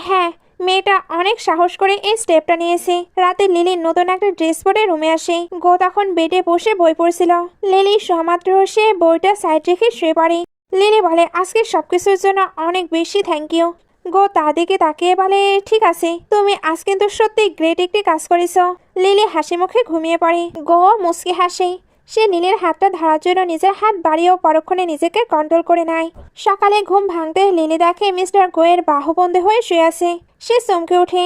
হ্যাঁ, মেয়েটা অনেক সাহস করে এই স্টেপটা নিয়েছে। রাতে লিলি নতুন একটা ড্রেস পরে রুমে আসে। গো তখন বেডে বসে বই পড়ছিল। লিলি সমাত্র সে বইটা সাইড রেখে শুয়ে পড়ে। লিলি বলে আজকে সবকিছুর জন্য অনেক বেশি থ্যাংক ইউ। গো তার দিকে তাকিয়ে বলে ঠিক আছে, তুমি আজ কিন্তু সত্যি গ্রেট একটি কাজ করেছো। লিলি হাসি মুখে ঘুমিয়ে পড়ে। গো মুচকি হাসে। সে নীলের হাতটা ধরার জন্য নিজের হাত বাড়িয়েও পরক্ষণে নিজেকে কন্ট্রোল করে নেয়। সকালে ঘুম ভাঙতে লিলি দেখে মিস্টার গোয়ের বাহুবন্দী হয়ে শুয়ে আছে। সে চমকে ওঠে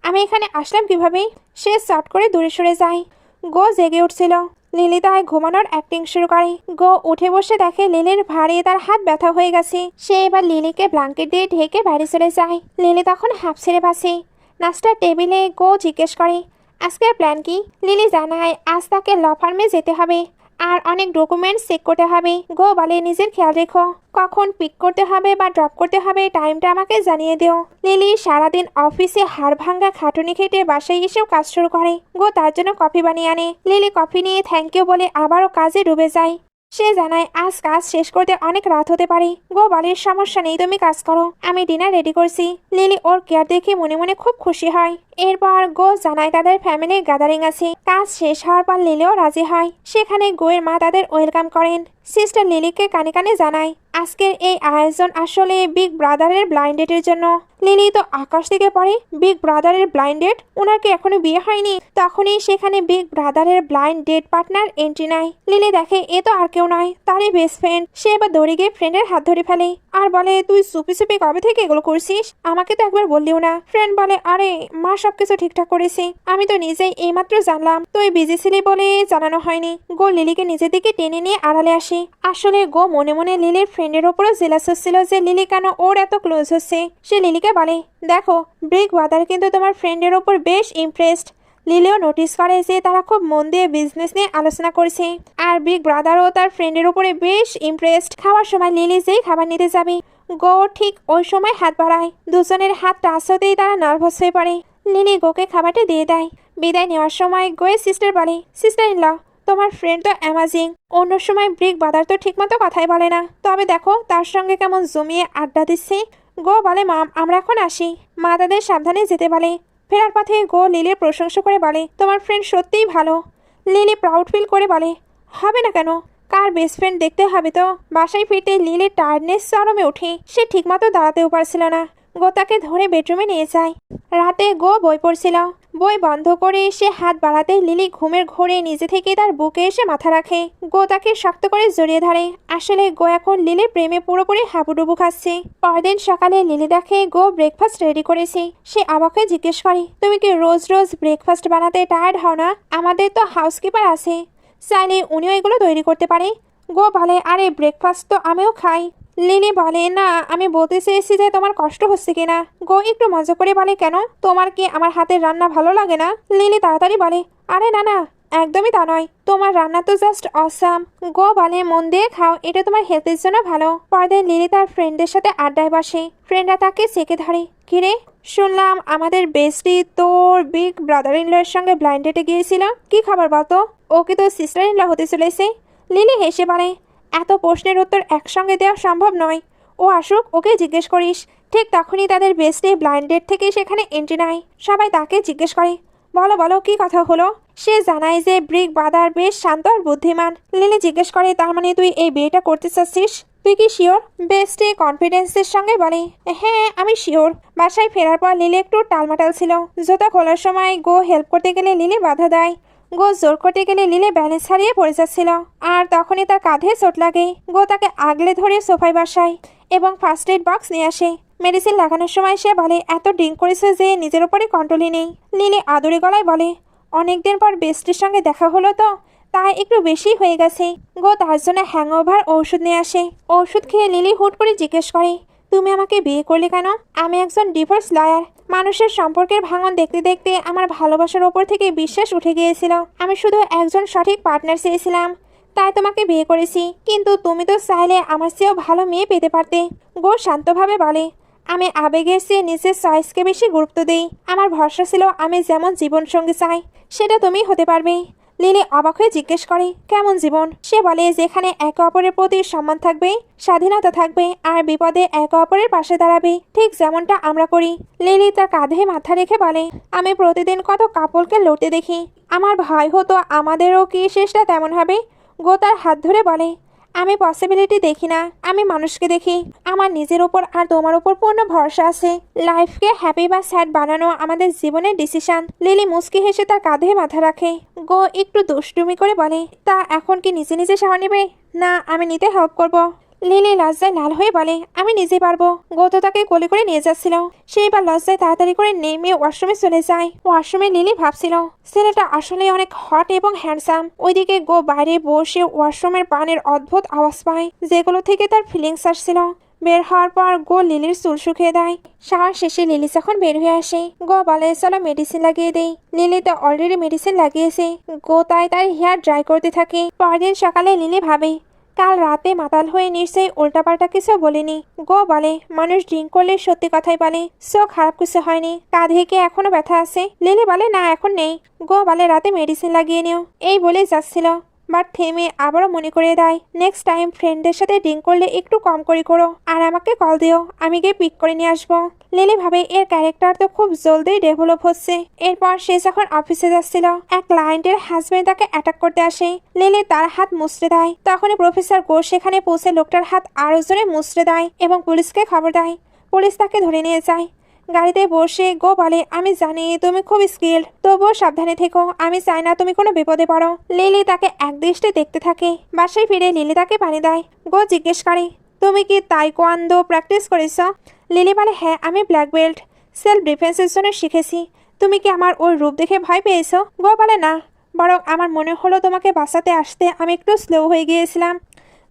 আমি এখানে আসলাম কিভাবে? সে শট করে দূরে সরে যায়। গো জেগে উঠছিল। লিলি তাই ঘুমানোর অ্যাক্টিং শুরু করে। গো উঠে বসে দেখে লিলির ভারী তার হাত ব্যথা হয়ে গেছে। সে এবার লিলিকে ব্ল্যাঙ্কেট দিয়ে ঢেকে বাইরে চলে যায়। লিলি তখন হাঁপ ছেড়ে বাসে। নাস্তার টেবিলে গো জিজ্ঞেস করে আজকের প্ল্যান কি? লিলি জানায় আজ তাকে ল ফার্মে যেতে হবে আর অনেক ডকুমেন্টস চেক করতে হবে। গো বলে নিজের খেয়াল রেখো, কখন পিক করতে হবে বা ড্রপ করতে হবে টাইমটা আমাকে জানিয়ে দিও। লিলি সারাদিন অফিসে হাড় ভাঙ্গা খাটুনি খেটে বাসায় এসেও কাজ শুরু করে। গো তার জন্য কফি বানিয়ে আনে। লিলি কফি নিয়ে থ্যাংক ইউ বলে আবারও কাজে ডুবে যায়। সে জানায় আজ কাজ শেষ করতে অনেক রাত হতে পারে। গো বলে সমস্যা নেই, তুমি কাজ করো, আমি ডিনার রেডি করছি। লিলি ওর কেয়ার দেখে মনে মনে খুব খুশি হয়। এরপর গো জানায় তাদের ফ্যামিলির গ্যাদারিং আছে। কাজ শেষ হওয়ার পর লিলিও রাজি হয়। সেখানে গোয়ের মা তাদের ওয়েলকাম করেন। সিস্টার লিলিকে কানে কানে জানায় আজকের এই আয়োজন আসলে বিগ ব্রাদারের ব্লাইন্ড ডেটের জন্য। লিলি তো আকাশ থেকে পড়ে বিগ ব্রাদারের ব্লাইন্ড ডেট, ওনার কি এখনো বিয়ে হয়নি? তখনই সেখানে বিগ ব্রাদারের ব্লাইন্ড ডেট পার্টনার এন্ট্রি নেয়। লিলি দেখে এ তো আর কেউ নয়, তারই বেস্ট ফ্রেন্ড। সে এবার দৌড়ে গিয়ে ফ্রেন্ডের হাত ধরে ফেলে আর বলে তুই চুপি চুপি কবে থেকে এগুলো করছিস? আমাকে তো একবার বললিও না। ফ্রেন্ড বলে আরে মা সবকিছু ঠিকঠাক করেছি, আমি তো নিজেই এইমাত্র জানলাম, তুই বিজি ছিলি বলে জানানো হয়নি। গো লিলিকে নিজের দিকে টেনে নিয়ে আড়ালে আসে। আসলে গো মনে মনে লিলির ফ্রেন্ডের ওপরও জেলাস হচ্ছিল যে লিলি কেন ওর এত ক্লোজ হচ্ছে। সে লিলিকে বলে দেখো বিগ ব্রাদার কিন্তু তোমার ফ্রেন্ডের ওপর বেশ ইমপ্রেসড। লিলিও নোটিস করে যে তারা খুব মন দিয়ে বিজনেস নিয়ে আলোচনা করছে আর বিগ ব্রাদারও তার ফ্রেন্ডের উপরে বেশ ইমপ্রেসড। খাওয়ার সময় লিলি যেই খাবার নিতে যাবে গো ঠিক ওই সময় হাত বাড়ায়। দুজনের হাত টাচ হতেই তারা নার্ভাস হয়ে পড়ে। লিলি গোকে খাবারটা দিয়ে দেয়। বিদায় নেওয়ার সময় গোয়ের সিস্টার বলে সিস্টার ইন ল তোমার ফ্রেন্ড তো অ্যামাজিং, অন্য সময় বিগ ব্রাদার তো ঠিকমতো কথাই বলে না, তবে দেখো তার সঙ্গে কেমন জমিয়ে আড্ডা দিচ্ছে। গো বলে মাম আমরা এখন আসি। মা তাদের সাবধানে যেতে বলে। ফেরার পথে গো লিলির প্রশংসা করে বলে তোমার ফ্রেন্ড সত্যিই ভালো। লিলি প্রাউড ফিল করে বলে হবে না কেন, কার বেস্ট ফ্রেন্ড দেখতে হবে তো। বাসায় ফিরতে লিলির টায়ার্ডনেস চরমে ওঠে। সে ঠিকমতো দাঁড়াতেও পারছিল না। গো তাকে ধরে বেডরুমে নিয়ে যায়। রাতে গো বই পড়ছিল। বই বন্ধ করে সে হাত বাড়াতে লিলি ঘুমের ঘোরে নিজে থেকে তার বুকে এসে মাথা রাখে। গো তাকে শক্ত করে জড়িয়ে ধরে। আসলে গো এখন লিলির প্রেমে পুরোপুরি হাবুডুবু খাচ্ছে। পরদিন সকালে লিলি দেখে গো ব্রেকফাস্ট রেডি করেছে। সে অবাক হয়ে জিজ্ঞেস করে, তুমি কি রোজ রোজ ব্রেকফাস্ট বানাতে টায়ার্ড হও না? আমাদের তো হাউসকিপার আছে, চাইলে উনিও এগুলো তৈরি করতে পারে। গো বলে, আরে ব্রেকফাস্ট তো আমিও খাই। লিলি বলে, না, আমি বলতে চেয়েছি যে তোমার কষ্ট হচ্ছে কিনা। গো একটু মজা করে বলে, কেন, তোমার কি আমার হাতের রান্না ভালো লাগে না? লিলি তাড়াতাড়ি বলে, আরে না না, একদমই তা নয়, তোমার রান্না তো জাস্ট অসাম। গো বলে, মন দিয়ে খাও, এটা তোমার হেলথের জন্য ভালো। পরদিন লিলি তার ফ্রেন্ডের সাথে আড্ডায় বসে। ফ্রেন্ডরা তাকে চেকে ধরে, কিরে, শুনলাম আমাদের বেস্টি তোর বিগ ব্রাদার ইন ল এর সঙ্গে ব্লাইন্ড ডেটে গিয়েছিল, কি খবর বলতো? ওকে তো সিস্টার ইন ল হতে চলেছে। লিলি হেসে বলে, এত প্রশ্নের উত্তর একসঙ্গে দেওয়া সম্ভব নয়, ও আসুক, ওকে জিজ্ঞেস করিস। ঠিক তখনই তাদের বেস্টি ব্লাইন্ড ডেট থেকে সেখানে এন্ট্রি নেয়। সবাই তাকে জিজ্ঞেস করে, বলো বলো, কি কথা হলো? সে জানায় যে ব্রিক ব্রাদার বেশ শান্ত আর বুদ্ধিমান। লিলি জিজ্ঞেস করে, তার মানে তুই এই বিয়েটা করতে চাচ্ছিস? তুই কি শিওর? বেস্টি কনফিডেন্সের সঙ্গে বলে, হ্যাঁ আমি শিওর। বাসায় ফেরার পর লিলি একটু টালমাটাল ছিল। জুতা খোলার সময় গো হেল্প করতে গেলে লিলি বাধা দেয়। গো জোর করতে গেলে লিলি ব্যালেন্স হারিয়ে পড়ে যাচ্ছিল, আর তখনই তার কাঁধে চোট লাগে। গো তাকে আগলে ধরে সোফায় বসায় এবং ফার্স্ট এড বক্স নিয়ে আসে। মেডিসিন লাগানোর সময় সে বলে, এত ড্রিঙ্ক করেছে যে নিজের উপরে কন্ট্রোলই নেই। লিলি আদুরে গলায় বলে, অনেকদিন পর বেস্টির সঙ্গে দেখা হলো তো, তাই একটু বেশি হয়ে গেছে। গো তার জন্য হ্যাংওভার ওষুধ নিয়ে আসে। ওষুধ খেয়ে লিলি হুট করে জিজ্ঞেস করে, তুমি আমাকে বিয়ে করলে কেন? আমি একজন ডিভোর্স লয়ার। মানুষের সম্পর্কের ভাঙন দেখতে দেখতে আমার ভালোবাসার ওপর থেকে বিশ্বাস উঠে গিয়েছিল। আমি শুধু একজন সঠিক পার্টনার চেয়েছিলাম, তাই তোমাকে বিয়ে করেছি। কিন্তু তুমি তো চাইলে আমার চেয়েও ভালো মেয়ে পেতে পারতে। গো শান্তভাবে বলে, আমি আবেগের চেয়ে নিজের চয়েসকে বেশি গুরুত্ব দিই। আমার ভরসা ছিল আমি যেমন জীবনসঙ্গী চাই সেটা তুমি হতে পারবে। লিলি অবাক হয়ে জিজ্ঞেস করে, কেমন জীবন? সে বলে, যেখানে একে অপরের প্রতি সম্মান থাকবে, স্বাধীনতা থাকবে, আর বিপদে একে অপরের পাশে দাঁড়াবে, ঠিক যেমনটা আমরা করি। লিলি তার কাঁধে মাথা রেখে বলে, আমি প্রতিদিন কত কাপলকে লড়তে দেখি, আমার ভয় হতো আমাদেরও কি শেষটা তেমন হবে। গো তার হাত ধরে বলে, আমি পসিবিলিটি দেখি না, আমি মানুষকে দেখি। আমার নিজের ওপর আর তোমার ওপর পূর্ণ ভরসা আছে। লাইফকে হ্যাপি বা স্যাড বানানো আমাদের জীবনের ডিসিশন। লিলি মুস্কি হেসে তার কাঁধে মাথা রাখে। গো একটু দুষ্টুমি করে বলে, তা এখন কি নিজে নিজে সামা নেবে? না, আমি নিতে হেল্প করব। লিলি লজ্জায় লাল হয়ে বলে, আমি নিজে পারবো। গো তো তাকে কোলে করে নিয়ে যাচ্ছিল। সেই বা লজ্জায় তাড়াতাড়ি করে নেমে ওয়াশরুমে চলে যায়। ওয়াশরুমে লিলি ভাবছিল, ছেলেটা আসলে অনেক হট এবং হ্যান্ডসাম। ওইদিকে গো বাইরে বসে ওয়াশরুমের পানের অদ্ভুত আওয়াজ পায়, যেগুলো থেকে তার ফিলিংস আসছিল। বের হওয়ার পর গো লিলির চুল শুকিয়ে দেয়। শাওয়ার শেষে লিলি যখন বের হয়ে আসে, গো বলে, চলো মেডিসিন লাগিয়ে দেই। লিলি তো অলরেডি মেডিসিন লাগিয়েছে। গো তাই তার হেয়ার ড্রাই করতে থাকে। পরদিন সকালে লিলি ভাবে, কাল রাতে মাতাল হয়ে নিশ্চয়ই উল্টাপাল্টা কিছু বলিনি। গো বলে, মানুষ ড্রিঙ্ক করলে সত্যি কথাই বলে, সো খারাপ কিছু হয়নি। কাঁধে কি এখনো ব্যথা আছে? লিলি বলে, না এখন নেই। গো বলে, রাতে মেডিসিন লাগিয়ে নিও। এই বলে যাচ্ছিল, বাট থেমে আবারও মনে করে দেয়, নেক্সট টাইম ফ্রেন্ডদের সাথে ড্রিঙ্ক করলে একটু কম করে করো, আর আমাকে কল দিও, আমি গিয়ে পিক করে নিয়ে আসবো। লিলি ভাবে, এর ক্যারেক্টার তো খুব জলদি ডেভেলপ হচ্ছে। এরপর সে যখন অফিসে যাচ্ছিল, এক ক্লায়েন্টের হাজবেন্ড তাকে অ্যাটাক করতে আসে। লিলি তার হাত মুচড়ে দেয়। তখনই প্রফেসর গো সেখানে পৌঁছে লোকটার হাত আরো জোরে মুচড়ে দেয় এবং পুলিশকে খবর দেয়। পুলিশ তাকে ধরে নিয়ে যায়। গাড়িতে বসে গো বলে, আমি জানি তুমি খুব স্কিল্ড, তবুও সাবধানে থেকো, আমি চাই না তুমি কোনো বিপদে পড়ো। লিলি তাকে একদৃষ্টে দেখতে থাকে। বাসায় ফিরে লিলি তাকে পানি দেয়। গো জিজ্ঞেস করে, তুমি কি তাইকোয়ান্দো প্র্যাকটিস করেছ? লিলি বলে, হ্যাঁ, আমি ব্ল্যাক বেল্ট, সেলফ ডিফেন্সের জন্য শিখেছি। তুমি কি আমার ওই রূপ দেখে ভয় পেয়েছো? গো বলে, না, বরং আমার মনে হলো তোমাকে বাঁচাতে আসতে আমি একটু স্লো হয়ে গিয়েছিলাম।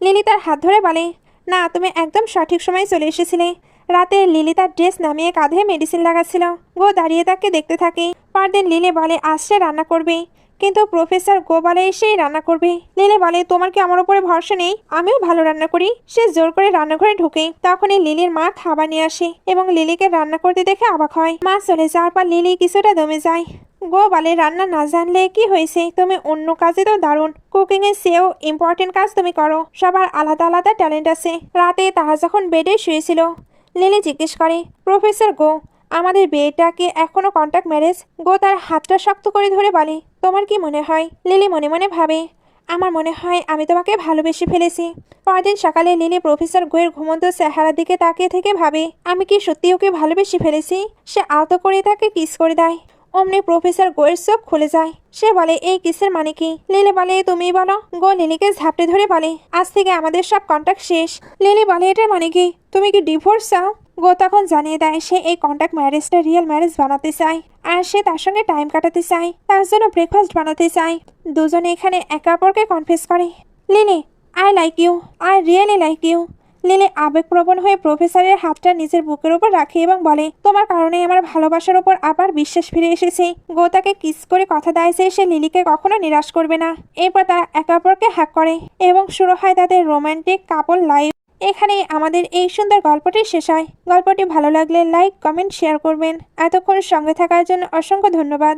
লিলি তার হাত ধরে বলে, না, তুমি একদম সঠিক সময়ে চলে এসেছিলে। রাতে লিলি তার ড্রেস নামিয়ে কাঁধে মেডিসিন লাগাচ্ছিল। গো দাঁড়িয়ে তাকে দেখতে থাকে। পরদিন লিলি বলে, আজ সে রান্না করবে, কিন্তু প্রফেসর গো বলে সেই রান্না করবে। লিলি বলে, তোমার কি আমার উপরে ভরসা নেই? আমিও ভালো রান্না করি। সে জোর করে রান্নাঘরে ঢুকে। তখনই লিলির মা খাবার নিয়ে আসে এবং লিলিকে রান্না করতে দেখে অবাক হয়। মা চলে যাওয়ার পর লিলি কিছুটা দমে যায়। গো বলে, রান্না না জানলে কি হয়েছে, তুমি অন্য কাজে তো দারুণ। কুকিং এর চেয়েও ইম্পর্টেন্ট কাজ তুমি করো। সবার আলাদা আলাদা ট্যালেন্ট আছে। রাতে তারা যখন বেডে শুয়েছিল, লিলি জিজ্ঞেস করে, প্রফেসর গো, আমাদের বিয়েটা কি এখনো কন্ট্যাক্ট ম্যারেজ? গো তার হাতটা শক্ত করে ধরে বলে, তোমার কি মনে হয়? লিলি মনে মনে ভাবে, আমার মনে হয় আমি তোমাকে ভালোবেসে ফেলেছি। পরদিন সকালে লিলি প্রফেসর গোয়ের ঘুমন্ত চেহারার দিকে তাকিয়ে থেকে ভাবে, আমি কি সত্যি ওকে ভালোবেসে ফেলেছি? সে আলতো করে তাকে কিস করে দেয়। অমনি প্রফেসর গোয়ের চোখ খুলে যায়। সে বলে, এই কিসের মানে কি? লিলি বলে, তুমিই বলো। গো লিলিকে ঝাপটে ধরে বলে, আজ থেকে আমাদের সব কন্ট্যাক্ট শেষ। লিলি বলে, এটার মানে কি? তুমি কি ডিভোর্স চাও? গো তখন জানিয়ে দেয় সে এই কন্ট্যাক্ট ম্যারেজটা রিয়েল ম্যারেজ বানাতে চায়, আর সে তার সঙ্গে টাইম কাটাতে চায়, তার জন্য ব্রেকফাস্ট বানাতে চায়। দুজনে এখানে একে অপরকে কনফেস করে। Lily, I like you, I really like you. Lily আবেগপ্রবণ হয়ে প্রফেসরের হাতটা নিজের বুকের উপর রাখে এবং বলে, তোমার কারণেই আমার ভালোবাসার উপর আবার বিশ্বাস ফিরে এসেছে। গো তাকে কিস করে কথা দেয় যে সে লিলিকে কখনো নিরাশ করবে না। এরপর তারা একে অপরকে হ্যাক করে এবং শুরু হয় তাদের রোমান্টিক কাপল লাইফ। এখানেই আমাদের এই সুন্দর গল্পটি শেষ হয়। গল্পটি ভালো লাগলে লাইক, কমেন্ট, শেয়ার করবেন। এতক্ষণ সঙ্গে থাকার জন্য অসংখ্য ধন্যবাদ।